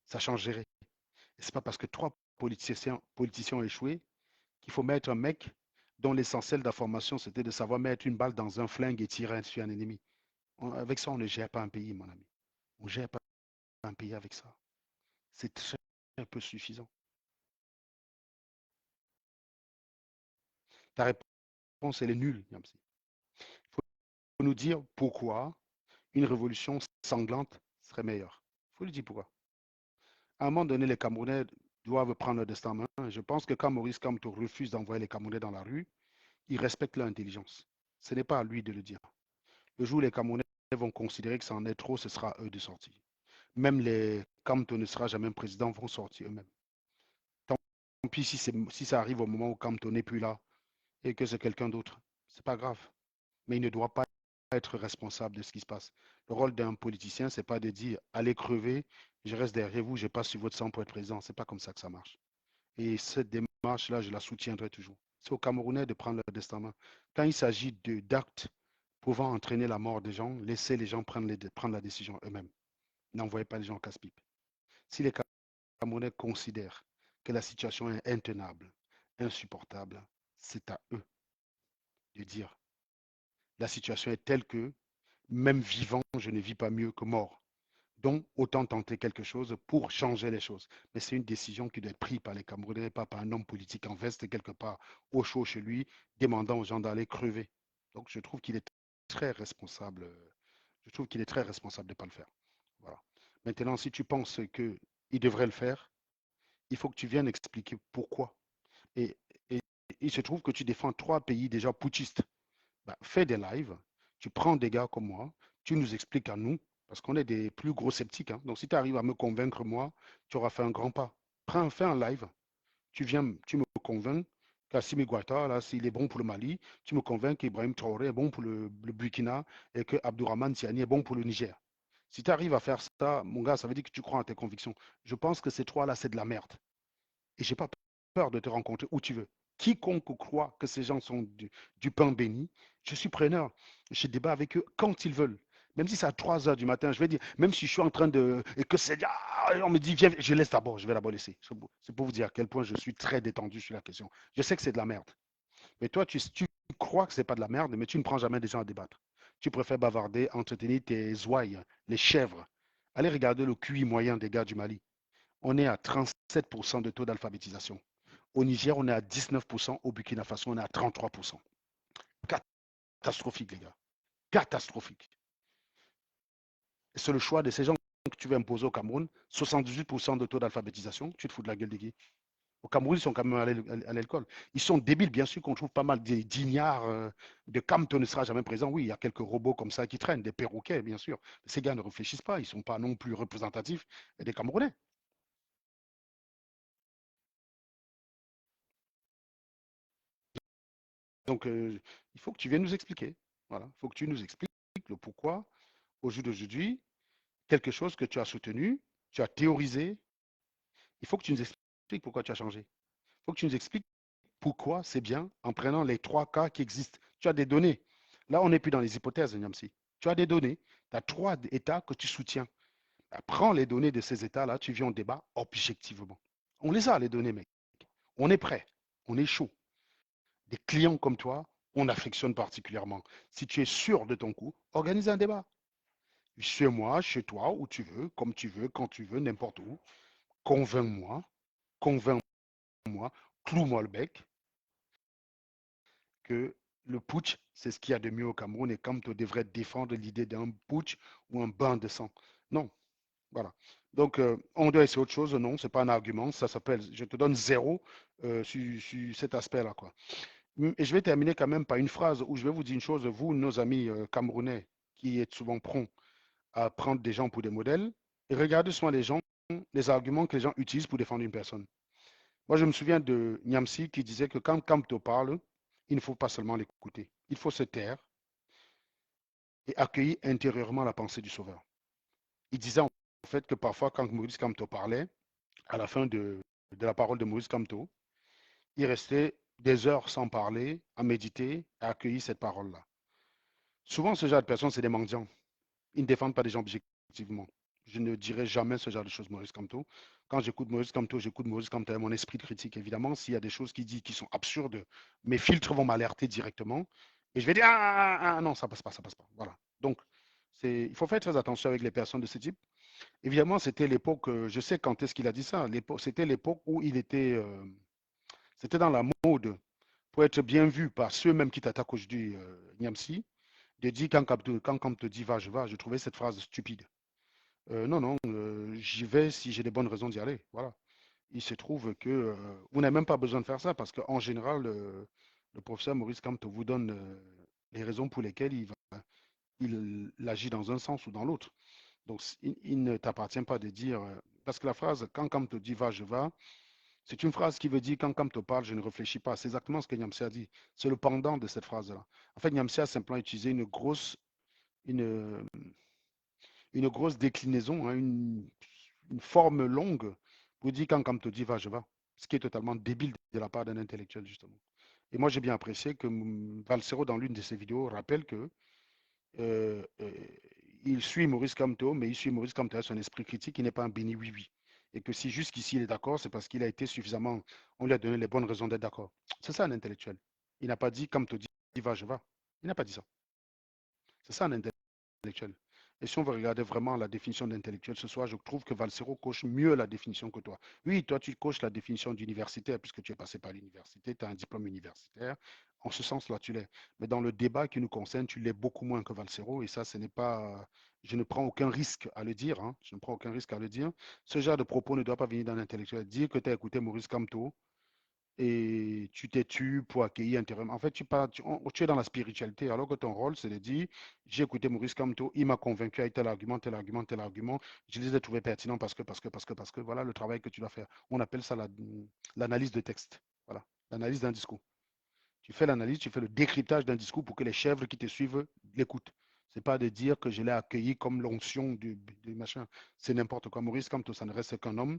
Sachant gérer. Et ce n'est pas parce que 3 politiciens ont échoué qu'il faut mettre un mec dont l'essentiel de la formation, c'était de savoir mettre une balle dans un flingue et tirer sur un ennemi. Avec ça, on ne gère pas un pays, mon ami. On ne gère pas un pays avec ça. C'est très peu suffisant. Ta réponse, elle est nulle, Yamsi. Il faut nous dire pourquoi une révolution sanglante serait meilleure. Il faut lui dire pourquoi. À un moment donné, les Camerounais doivent prendre leur destin en main. Je pense que quand Maurice Kamto refuse d'envoyer les Camerounais dans la rue, il respecte leur intelligence. Ce n'est pas à lui de le dire. Le jour où les Camerounais vont considérer que ça en est trop, ce sera à eux de sortir. Même les Kamto ne sera jamais président vont sortir eux-mêmes. Tant pis si ça arrive au moment où Kamto n'est plus là et que c'est quelqu'un d'autre. C'est pas grave. Mais il ne doit pas être responsable de ce qui se passe. Le rôle d'un politicien, c'est pas de dire allez crever, je reste derrière vous, je passe sur votre sang pour être président. C'est pas comme ça que ça marche. Et cette démarche-là, je la soutiendrai toujours. C'est aux Camerounais de prendre leur destin en main. Quand il s'agit d'actes pouvant entraîner la mort des gens, laissez les gens prendre la décision eux-mêmes. N'envoyez pas les gens en casse-pipe. Si les Camerounais considèrent que la situation est intenable, insupportable, c'est à eux de dire la situation est telle que même vivant, je ne vis pas mieux que mort. Donc, autant tenter quelque chose pour changer les choses. Mais c'est une décision qui doit être prise par les Camerounais, pas par un homme politique en veste quelque part au chaud chez lui, demandant aux gens d'aller crever. Donc, je trouve qu'il est très responsable. Je trouve qu'il est très responsable de ne pas le faire. Voilà. Maintenant, si tu penses qu'il devrait le faire, il faut que tu viennes expliquer pourquoi. Et, et il se trouve que tu défends 3 pays déjà putschistes. Bah, fais des lives, tu prends des gars comme moi, tu nous expliques à nous, parce qu'on est des plus gros sceptiques. Hein. Donc si tu arrives à me convaincre, moi, tu auras fait un grand pas. Fais un live, tu me convaincs qu'Assimi Goïta, là, s'il est bon pour le Mali, tu me convaincs qu'Ibrahim Traoré est bon pour le Burkina et que Abdourahmane Tiani est bon pour le Niger. Si tu arrives à faire ça, mon gars, ça veut dire que tu crois en tes convictions. Je pense que ces 3-là, c'est de la merde. Et j'ai pas peur de te rencontrer où tu veux. Quiconque croit que ces gens sont du pain béni, je suis preneur. Je débat avec eux quand ils veulent. Même si c'est à 3 heures du matin, je vais dire, même si je suis en train de. Et que c'est. On me dit, viens, je laisse d'abord, je vais d'abord laisser. C'est pour vous dire à quel point je suis très détendu sur la question. Je sais que c'est de la merde. Mais toi, tu crois que c'est pas de la merde, mais tu ne prends jamais des gens à débattre. Tu préfères bavarder, entretenir tes ouailles, les chèvres. Allez regarder le QI moyen des gars du Mali. On est à 37% de taux d'alphabétisation. Au Niger, on est à 19%. Au Burkina Faso, on est à 33%. Catastrophique, les gars. Catastrophique. Et c'est le choix de ces gens que tu veux imposer au Cameroun. 78% de taux d'alphabétisation. Tu te fous de la gueule des guilles. Au Cameroun, ils sont quand même à l'école. Ils sont débiles, bien sûr, qu'on trouve pas mal d'ignards. De Camto ne sera jamais présent. Oui, il y a quelques robots comme ça qui traînent, des perroquets, bien sûr. Ces gars ne réfléchissent pas. Ils ne sont pas non plus représentatifs des Camerounais. Donc, il faut que tu viennes nous expliquer. Voilà, il faut que tu nous expliques le pourquoi, au jour d'aujourd'hui, quelque chose que tu as soutenu, tu as théorisé, il faut que tu nous expliques pourquoi tu as changé. Il faut que tu nous expliques pourquoi c'est bien en prenant les 3 cas qui existent. Tu as des données. Là, on n'est plus dans les hypothèses, Niamsi. Tu as des données. Tu as 3 États que tu soutiens. Prends les données de ces États-là, tu viens au débat objectivement. On les a, les données, mec. On est prêt. On est chaud. Des clients comme toi, on affectionne particulièrement. Si tu es sûr de ton coup, organise un débat. Chez moi, chez toi, où tu veux, comme tu veux, quand tu veux, n'importe où. Convainc-moi, convainc-moi, cloue-moi le bec que le putsch, c'est ce qu'il y a de mieux au Cameroun et Kamto devrait défendre l'idée d'un putsch ou un bain de sang. Non, voilà. Donc, on doit essayer autre chose. Non, c'est pas un argument. Ça s'appelle, je te donne 0 sur cet aspect-là, quoi. Et je vais terminer quand même par une phrase où je vais vous dire une chose, vous, nos amis camerounais, qui êtes souvent prompts à prendre des gens pour des modèles, et regardez souvent les gens, les arguments que les gens utilisent pour défendre une personne. Moi, je me souviens de Niamsi qui disait que quand Kamto parle, il ne faut pas seulement l'écouter, il faut se taire et accueilli intérieurement la pensée du Sauveur. Il disait en fait que parfois, quand Maurice Kamto parlait, à la fin de la parole de Maurice Kamto, il restait des heures sans parler, à méditer, à accueillir cette parole-là. Souvent, ce genre de personnes, c'est des mendiants. Ils ne défendent pas des gens objectivement. Je ne dirais jamais ce genre de choses, Maurice Kamto. Quand j'écoute Maurice Kamto avec mon esprit de critique, évidemment. S'il y a des choses qu'il dit qui sont absurdes, mes filtres vont m'alerter directement. Et je vais dire, non, ça passe pas, ça passe pas. Voilà. Donc, il faut faire très attention avec les personnes de ce type. Évidemment, c'était l'époque, je sais quand est-ce qu'il a dit ça. C'était l'époque où c'était dans la mode pour être bien vu par ceux-mêmes qui t'attaquent aujourd'hui, Niamsi, de dire quand on te dit va, je vais, je trouvais cette phrase stupide. Non, non, j'y vais si j'ai des bonnes raisons d'y aller. Voilà. Il se trouve que vous n'avez même pas besoin de faire ça parce qu'en général, le professeur Maurice Kamto vous donne les raisons pour lesquelles il agit dans un sens ou dans l'autre. Donc, il ne t'appartient pas de dire, parce que la phrase quand Kamto dit va, je vais, c'est une phrase qui veut dire quand Kamto parle, je ne réfléchis pas. C'est exactement ce que Nyamsi a dit. C'est le pendant de cette phrase-là. En fait, Nyamsi a simplement utilisé une, une grosse déclinaison, hein, une forme longue pour dire quand Kamto dit va, je vais. Ce qui est totalement débile de la part d'un intellectuel, justement. Et moi, j'ai bien apprécié que Valsero, dans l'une de ses vidéos, rappelle que euh, euh, il suit Maurice Kamto, mais il suit Maurice Kamto à son esprit critique, il n'est pas un béni oui-oui. Et que si jusqu'ici il est d'accord, c'est parce qu'il a été suffisamment, on lui a donné les bonnes raisons d'être d'accord. C'est ça un intellectuel. Il n'a pas dit Kamto dit va, je vais. Il n'a pas dit ça. C'est ça un intellectuel. Et si on veut regarder vraiment la définition d'intellectuel ce soir, je trouve que Valsero coche mieux la définition que toi. Oui, toi, tu coches la définition d'universitaire puisque tu es passé par l'université, tu as un diplôme universitaire. En ce sens-là, tu l'es. Mais dans le débat qui nous concerne, tu l'es beaucoup moins que Valsero. Et ça, ce n'est pas. Je ne prends aucun risque à le dire. Hein. Je ne prends aucun risque à le dire. Ce genre de propos ne doit pas venir d'un intellectuel. Dire que tu as écouté Maurice Kamto, et tu t'es tu pour accueillir intérieurement. En fait, tu es dans la spiritualité, alors que ton rôle, c'est de dire, j'ai écouté Maurice Kamto, il m'a convaincu avec tel argument, tel argument, tel argument, je les ai trouvés pertinents parce que, voilà le travail que tu dois faire. On appelle ça l'analyse de texte. Voilà, l'analyse d'un discours. Tu fais l'analyse, tu fais le décryptage d'un discours pour que les chèvres qui te suivent l'écoutent. C'est pas de dire que je l'ai accueilli comme l'onction du machin. C'est n'importe quoi. Maurice Kamto, ça ne reste qu'un homme.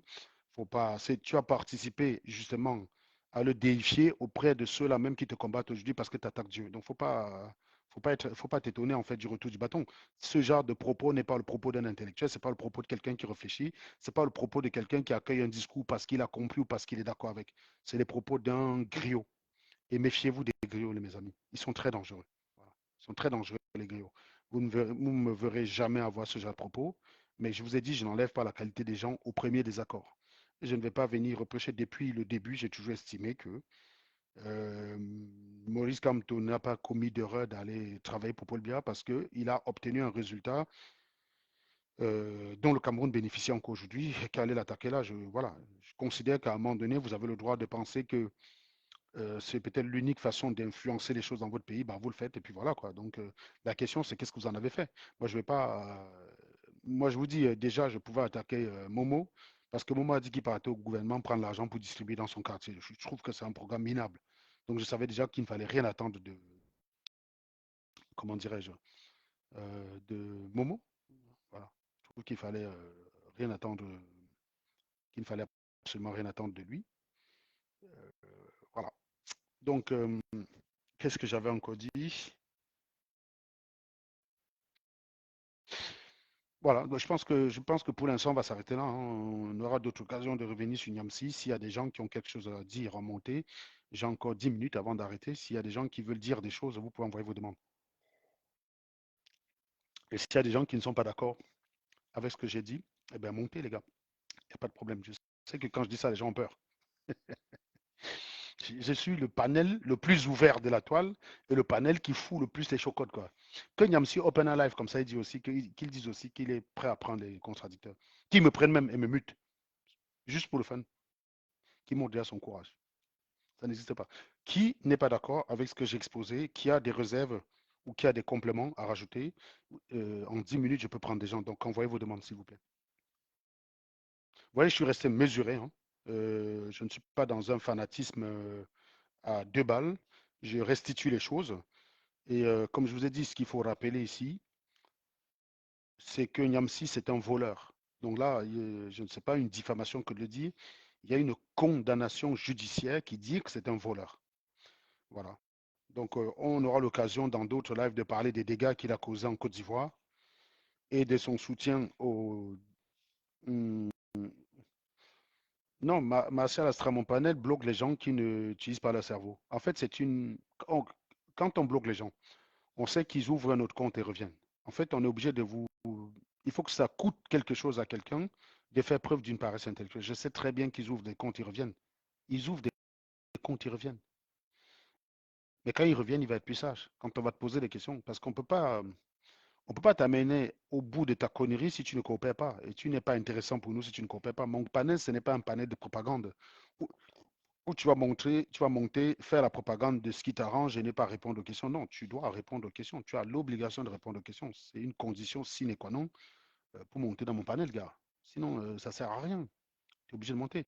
Faut pas, tu as participé justement à le déifier auprès de ceux-là même qui te combattent aujourd'hui parce que tu attaques Dieu. Donc faut pas t'étonner en fait du retour du bâton. Ce genre de propos n'est pas le propos d'un intellectuel, c'est pas le propos de quelqu'un qui réfléchit, c'est pas le propos de quelqu'un qui accueille un discours parce qu'il a compris ou parce qu'il est d'accord avec. C'est les propos d'un griot. Et méfiez-vous des griots, mes amis. Ils sont très dangereux. Voilà. Ils sont très dangereux, les griots. Vous ne me verrez jamais avoir ce genre de propos, mais je vous ai dit, je n'enlève pas la qualité des gens au premier désaccord. Et je ne vais pas venir reprocher. Depuis le début, j'ai toujours estimé que euh, Maurice Kamto n'a pas commis d'erreur d'aller travailler pour Paul Biya parce qu'il a obtenu un résultat dont le Cameroun bénéficie encore aujourd'hui. Qu'aller l'attaquer là, voilà, je considère qu'à un moment donné, vous avez le droit de penser que c'est peut-être l'unique façon d'influencer les choses dans votre pays, bah, vous le faites et puis voilà quoi. Donc la question c'est qu'est-ce que vous en avez fait? Moi je vais pas, moi je vous dis déjà je pouvais attaquer Momo parce que Momo a dit qu'il partait au gouvernement prendre l'argent pour distribuer dans son quartier. Je trouve que c'est un programme minable. Donc je savais déjà qu'il ne fallait rien attendre de, comment dirais-je, de Momo. Voilà. Je trouve qu'il fallait rien attendre, qu'il ne fallait absolument rien attendre de lui. Voilà. Donc qu'est-ce que j'avais encore dit? Voilà, donc je pense que pour l'instant, on va s'arrêter là. Hein. On aura d'autres occasions de revenir sur Niamsi. S'il y a des gens qui ont quelque chose à dire, à monter, j'ai encore 10 minutes avant d'arrêter. S'il y a des gens qui veulent dire des choses, vous pouvez envoyer vos demandes. Et s'il y a des gens qui ne sont pas d'accord avec ce que j'ai dit, eh bien, montez, les gars. Il n'y a pas de problème. Je sais que quand je dis ça, les gens ont peur. Je suis le panel le plus ouvert de la toile et le panel qui fout le plus les chocottes, quoi. Que Niamsi open un live comme ça, il dit aussi qu'il dise aussi qu'il est prêt à prendre les contradicteurs. Qui me prennent même et me mutent, juste pour le fun. Qui montre déjà son courage. Ça n'existe pas. Qui n'est pas d'accord avec ce que j'ai exposé, qui a des réserves ou qui a des compléments à rajouter, en 10 minutes, je peux prendre des gens. Donc, envoyez vos demandes, s'il vous plaît. Vous voyez, je suis resté mesuré. Hein. Je ne suis pas dans un fanatisme à deux balles. Je restitue les choses. Et comme je vous ai dit, ce qu'il faut rappeler ici, c'est que Niamsi, c'est un voleur. Donc là, je ne sais pas une diffamation que de le dire. Il y a une condamnation judiciaire qui dit que c'est un voleur. Voilà. Donc, on aura l'occasion dans d'autres lives de parler des dégâts qu'il a causés en Côte d'Ivoire et de son soutien au. Hmm, non, Martial Astramonpanel bloque les gens qui n'utilisent pas leur cerveau. En fait, quand on bloque les gens, on sait qu'ils ouvrent un autre compte et reviennent. En fait, on est obligé de vous. Il faut que ça coûte quelque chose à quelqu'un de faire preuve d'une paresse intellectuelle. Je sais très bien qu'ils ouvrent des comptes, ils reviennent. Ils ouvrent des comptes, ils reviennent. Mais quand ils reviennent, il va être plus sage. Quand on va te poser des questions, parce qu'on on peut pas t'amener au bout de ta connerie si tu ne coopères pas. Et tu n'es pas intéressant pour nous si tu ne coopères pas. Mon panel, ce n'est pas un panel de propagande où, où tu vas monter, faire la propagande de ce qui t'arrange et ne pas répondre aux questions. Non, tu dois répondre aux questions. Tu as l'obligation de répondre aux questions. C'est une condition sine qua non pour monter dans mon panel, gars. Sinon, ça ne sert à rien. Tu es obligé de monter.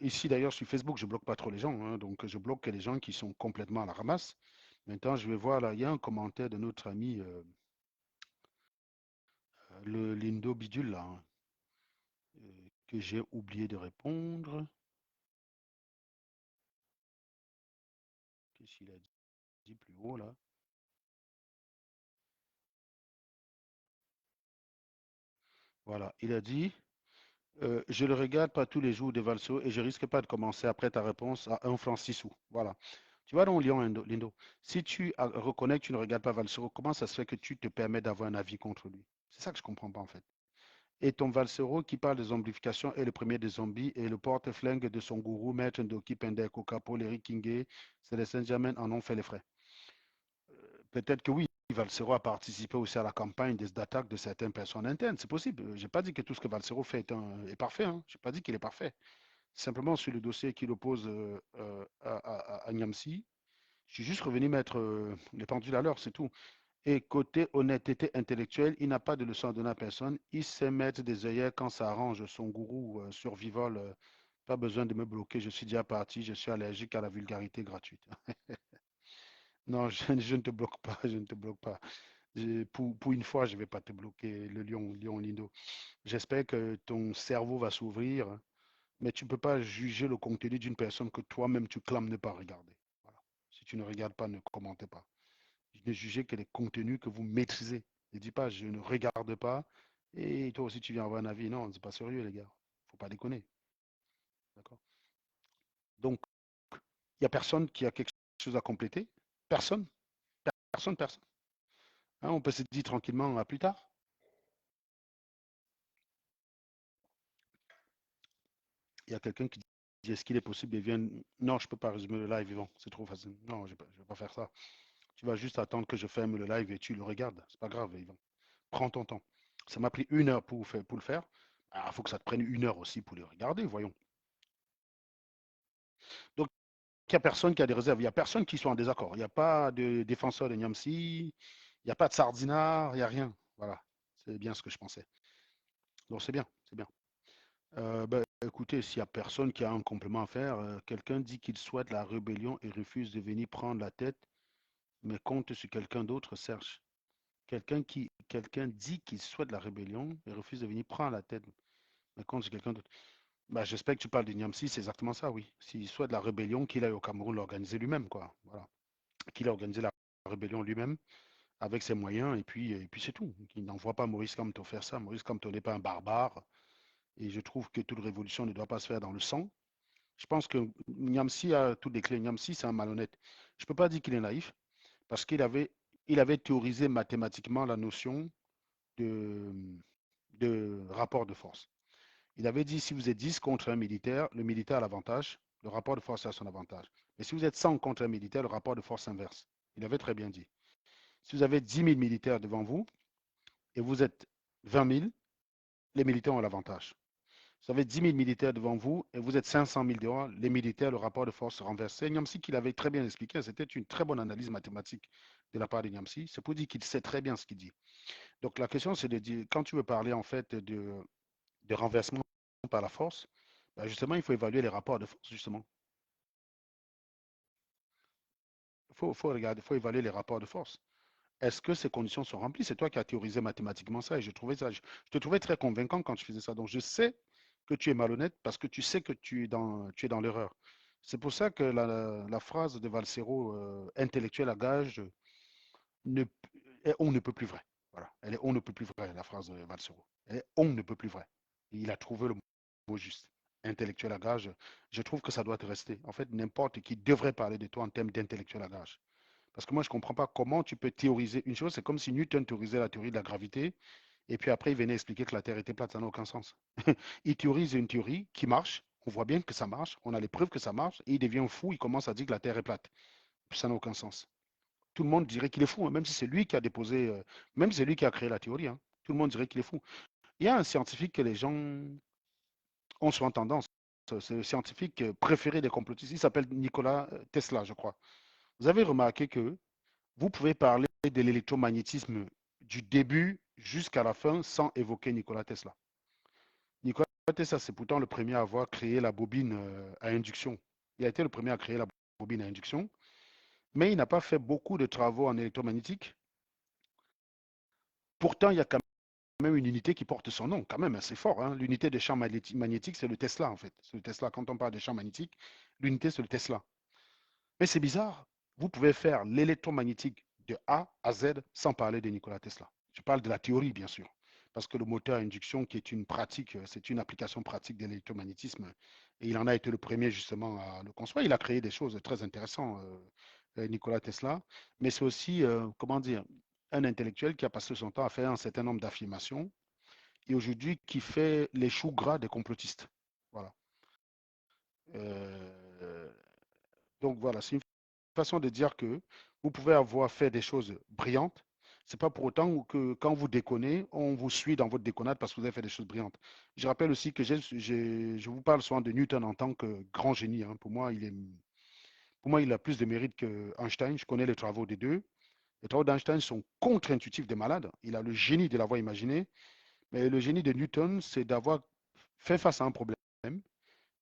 Ici, d'ailleurs, sur Facebook, je bloque pas trop les gens, hein, donc je bloque que les gens qui sont complètement à la ramasse. Maintenant, je vais voir là, il y a un commentaire de notre ami le Lindo Bidule là, hein, que j'ai oublié de répondre. Qu'est-ce qu'il a dit plus haut là? Voilà, il a dit je le regarde pas tous les jours de Valso et je risque pas de commencer après ta réponse à 1 franc 6 sous. Voilà. Tu vois donc, Lyon, Lindo, si tu reconnais que tu ne regardes pas Valsero, comment ça se fait que tu te permets d'avoir un avis contre lui? C'est ça que je comprends pas en fait. Et ton Valsero qui parle de zombification est le premier des zombies et le porte-flingue de son gourou, Maître Ndoki Pendeko Capo, Eric Kingé, Célestin Germain en ont fait les frais. Peut-être que oui, Valsero a participé aussi à la campagne d'attaque de certaines personnes internes. C'est possible. Je n'ai pas dit que tout ce que Valsero fait est parfait. Hein. Je n'ai pas dit qu'il est parfait. Simplement sur le dossier qu'il oppose à Niamsi, je suis juste revenu mettre les pendules à l'heure, c'est tout. Et côté honnêteté intellectuelle, il n'a pas de leçon à donner à personne. Il sait mettre des œillères quand ça arrange son gourou survival. Pas besoin de me bloquer, je suis déjà parti, je suis allergique à la vulgarité gratuite. Non, je ne te bloque pas, je ne te bloque pas. Pour une fois, je ne vais pas te bloquer, le lion Lindo. J'espère que ton cerveau va s'ouvrir, hein, mais tu ne peux pas juger le contenu d'une personne que toi-même tu clames ne pas regarder. Voilà. Si tu ne regardes pas, ne commentez pas. Ne jugez que les contenus que vous maîtrisez. Ne dis pas je ne regarde pas et toi aussi tu viens avoir un avis. Non, c'est pas sérieux, les gars. Faut pas déconner. D'accord? Donc, il n'y a personne qui a quelque chose à compléter. Personne, personne, personne. Hein, on peut se dire tranquillement à plus tard. Il y a quelqu'un qui dit est-ce qu'il est possible de venir. Non, je ne peux pas résumer le live, Yvon. C'est trop facile. Non, je ne vais pas faire ça. Tu vas juste attendre que je ferme le live et tu le regardes. C'est pas grave, Yvon. Prends ton temps. Ça m'a pris 1 heure pour le faire. Il faut que ça te prenne 1 heure aussi pour le regarder, voyons. Donc, il n'y a personne qui a des réserves. Il n'y a personne qui soit en désaccord. Il n'y a pas de défenseur de Niamsi. Il n'y a pas de sardinard. Il n'y a rien. Voilà. C'est bien ce que je pensais. Donc, c'est bien. C'est bien. Écoutez, s'il n'y a personne qui a un complément à faire, quelqu'un dit qu'il souhaite la rébellion et refuse de venir prendre la tête, mais compte sur quelqu'un d'autre, Serge. Quelqu'un dit qu'il souhaite la rébellion et refuse de venir prendre la tête, mais compte sur quelqu'un d'autre. Bah, j'espère que tu parles de Niamsi, c'est exactement ça, oui. S'il souhaite la rébellion, qu'il aille au Cameroun l'organiser lui-même, quoi. Voilà. Qu'il a organisé la rébellion lui-même avec ses moyens, et puis c'est tout. Il n'envoie pas Maurice Kamto faire ça. Maurice Kamto n'est pas un barbare, et je trouve que toute révolution ne doit pas se faire dans le sang. Je pense que Niamsi a toutes les clés. Niamsi, c'est un malhonnête. Je ne peux pas dire qu'il est naïf, parce qu'il avait théorisé mathématiquement la notion de, de rapport de force. Il avait dit si vous êtes 10 contre un militaire, le militaire a l'avantage, le rapport de force a son avantage. Mais si vous êtes 100 contre un militaire, le rapport de force inverse. Il avait très bien dit. Si vous avez 10 000 militaires devant vous et vous êtes 20 000, les militaires ont l'avantage. Si vous avez 10 000 militaires devant vous et vous êtes 500 000 dehors, les militaires, le rapport de force se renverse. C'est Niamsi qui l'avait très bien expliqué. C'était une très bonne analyse mathématique de la part de Niamsi. C'est pour dire qu'il sait très bien ce qu'il dit. Donc la question, c'est de dire, quand tu veux parler en fait de renversement par la force, ben justement, il faut évaluer les rapports de force, justement. Il faut regarder, il faut évaluer les rapports de force. Est-ce que ces conditions sont remplies? C'est toi qui as théorisé mathématiquement ça et je te trouvais très convaincant quand tu faisais ça. Donc je sais que tu es malhonnête parce que tu sais que tu es dans l'erreur. C'est pour ça que la phrase de Valsero, intellectuel à gage, ne, est on ne peut plus vrai. Voilà. Elle est on ne peut plus vrai, la phrase de Valsero. Elle est on ne peut plus vrai. Et il a trouvé le mot juste. Intellectuel à gage, je trouve que ça doit te rester. En fait, n'importe qui devrait parler de toi en termes d'intellectuel à gage. Parce que moi, je ne comprends pas comment tu peux théoriser une chose. C'est comme si Newton théorisait la théorie de la gravité, et puis après, il venait expliquer que la Terre était plate. Ça n'a aucun sens. Il théorise une théorie qui marche. On voit bien que ça marche. On a les preuves que ça marche. Et il devient fou. Il commence à dire que la Terre est plate. Ça n'a aucun sens. Tout le monde dirait qu'il est fou, hein, même si c'est lui qui a déposé, même si c'est lui qui a créé la théorie. Hein. Tout le monde dirait qu'il est fou. Il y a un scientifique que les gens ont souvent tendance. C'est le scientifique préféré des complotistes. Il s'appelle Nikola Tesla, je crois. Vous avez remarqué que vous pouvez parler de l'électromagnétisme du début jusqu'à la fin sans évoquer Nikola Tesla. Nikola Tesla, c'est pourtant le premier à avoir créé la bobine à induction. Il a été le premier à créer la bobine à induction, mais il n'a pas fait beaucoup de travaux en électromagnétique. Pourtant, il y a quand même une unité qui porte son nom, quand même assez fort. Hein. L'unité des champs magnétiques, c'est le Tesla, en fait. C'est le Tesla. Quand on parle des champs magnétiques, l'unité, c'est le Tesla. Mais c'est bizarre. Vous pouvez faire l'électromagnétique de A à Z sans parler de Nikola Tesla. Je parle de la théorie, bien sûr. Parce que le moteur à induction, qui est une pratique, c'est une application pratique de l'électromagnétisme. Et il en a été le premier, justement, à le construire. Il a créé des choses très intéressantes, Nikola Tesla. Mais c'est aussi, comment dire, un intellectuel qui a passé son temps à faire un certain nombre d'affirmations et aujourd'hui qui fait les choux gras des complotistes. Voilà. Euh, donc voilà, c'est une façon de dire que vous pouvez avoir fait des choses brillantes. C'est pas pour autant que quand vous déconnez, on vous suit dans votre déconnade parce que vous avez fait des choses brillantes. Je rappelle aussi que je vous parle souvent de Newton en tant que grand génie. Hein. Pour moi, il a plus de mérite que Einstein. Je connais les travaux des deux. Les travaux d'Einstein sont contre-intuitifs des malades. Il a le génie de l'avoir imaginé, mais le génie de Newton, c'est d'avoir fait face à un problème,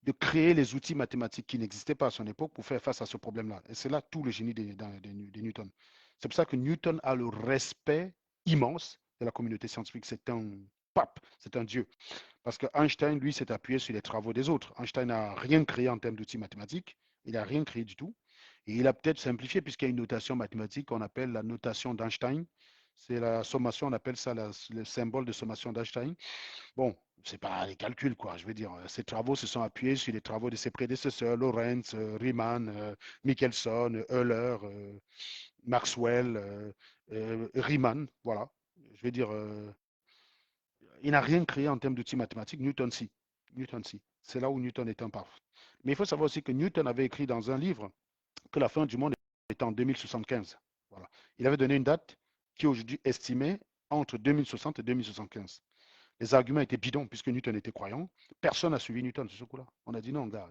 de créer les outils mathématiques qui n'existaient pas à son époque pour faire face à ce problème-là. Et c'est là tout le génie de Newton. C'est pour ça que Newton a le respect immense de la communauté scientifique. C'est un pape, c'est un dieu. Parce que Einstein, lui, s'est appuyé sur les travaux des autres. Einstein n'a rien créé en termes d'outils mathématiques. Il n'a rien créé du tout. Et il a peut-être simplifié, puisqu'il y a une notation mathématique qu'on appelle la notation d'Einstein. C'est la sommation, on appelle ça le symbole de sommation d'Einstein. Bon, c'est pas les calculs, quoi. Je veux dire, ces travaux se sont appuyés sur les travaux de ses prédécesseurs, Lorentz, Riemann, Michelson, Euler, Maxwell, Riemann, voilà. Je veux dire, il n'a rien créé en termes d'outils mathématiques. Newton, si. Newton, si. C'est là où Newton est un parfait. Mais il faut savoir aussi que Newton avait écrit dans un livre que la fin du monde était en 2075. Voilà. Il avait donné une date qui est aujourd'hui estimée entre 2060 et 2075. Les arguments étaient bidons puisque Newton était croyant. Personne n'a suivi Newton sur ce coup-là. On a dit non, gars,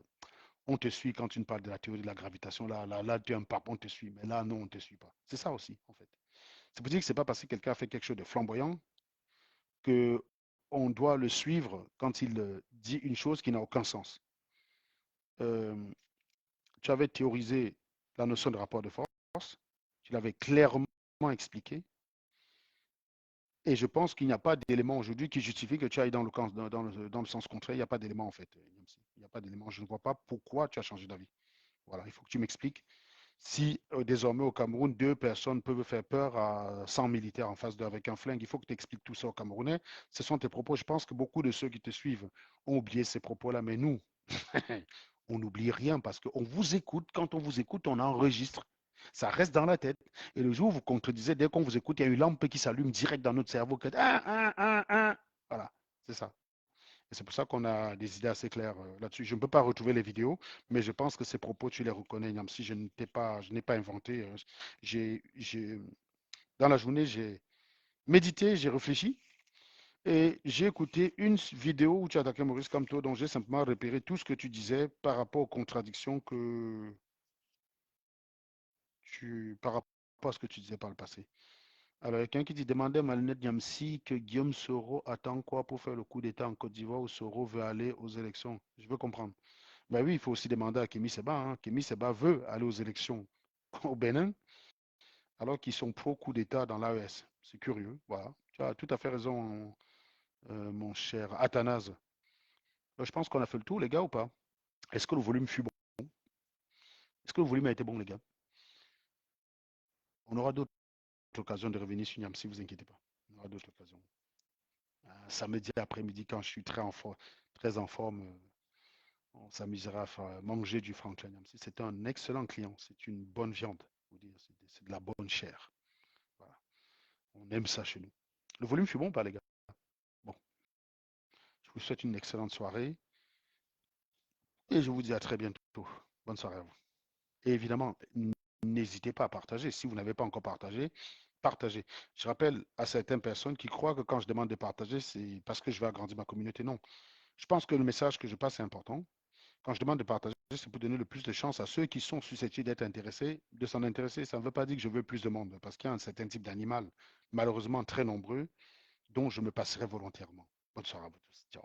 on te suit quand tu nous parles de la théorie de la gravitation. Là, tu es un pape, on te suit. Mais là, non, on ne te suit pas. C'est ça aussi, en fait. C'est pour dire que ce n'est pas parce que quelqu'un a fait quelque chose de flamboyant que on doit le suivre quand il dit une chose qui n'a aucun sens. Euh, Tu avais théorisé la notion de rapport de force, tu l'avais clairement expliqué, et je pense qu'il n'y a pas d'élément aujourd'hui qui justifie que tu ailles dans le sens contraire. Il n'y a pas d'élément en fait. Il n'y a pas d'élément. Je ne vois pas pourquoi tu as changé d'avis. Voilà, il faut que tu m'expliques. Si désormais au Cameroun, deux personnes peuvent faire peur à 100 militaires en face d'eux avec un flingue, il faut que tu expliques tout ça aux Camerounais. Ce sont tes propos. Je pense que beaucoup de ceux qui te suivent ont oublié ces propos-là, mais nous, on n'oublie rien parce qu'on vous écoute. Quand on vous écoute, on enregistre. Ça reste dans la tête. Et le jour où vous contredisez, dès qu'on vous écoute, il y a une lampe qui s'allume direct dans notre cerveau. Voilà, c'est ça. Et c'est pour ça qu'on a des idées assez claires là-dessus. Je ne peux pas retrouver les vidéos, mais je pense que ces propos, tu les reconnais, même si je n'ai pas inventé. Dans la journée, j'ai médité, j'ai réfléchi et j'ai écouté une vidéo où tu attaquais Maurice Kamto, dont j'ai simplement repéré tout ce que tu disais par rapport aux contradictions par rapport à ce que tu disais par le passé. Alors, il y a quelqu'un qui dit, demandez à Malinette Niamsi que Guillaume Soro attend quoi pour faire le coup d'État en Côte d'Ivoire où Soro veut aller aux élections. Je veux comprendre. Ben oui, il faut aussi demander à Kémy Seba. Hein. Kémy Seba veut aller aux élections au Bénin. alors qu'ils sont pro-coup d'État dans l'AES. C'est curieux, voilà. Tu as tout à fait raison, mon cher Athanase. Je pense qu'on a fait le tour, les gars, ou pas? Est-ce que le volume fut bon? Est-ce que le volume a été bon, les gars? On aura d'autres occasions de revenir sur Niamsi, vous inquiétez pas. On aura d'autres occasions. Samedi après-midi, quand je suis très en forme, on s'amusera à manger du Franklin Niamsi. C'est un excellent client. C'est une bonne viande. C'est de la bonne chair. Voilà. On aime ça chez nous. Le volume fut bon, pas, les gars? Bon, je vous souhaite une excellente soirée et je vous dis à très bientôt. Bonne soirée à vous. Et évidemment, n'hésitez pas à partager. Si vous n'avez pas encore partagé, partagez. Je rappelle à certaines personnes qui croient que quand je demande de partager, c'est parce que je veux agrandir ma communauté. Non. Je pense que le message que je passe est important. Quand je demande de partager, c'est pour donner le plus de chance à ceux qui sont susceptibles d'être intéressés, de s'en intéresser. Ça ne veut pas dire que je veux plus de monde, parce qu'il y a un certain type d'animal, malheureusement très nombreux, dont je me passerai volontairement. Bonne soirée à vous tous. Ciao.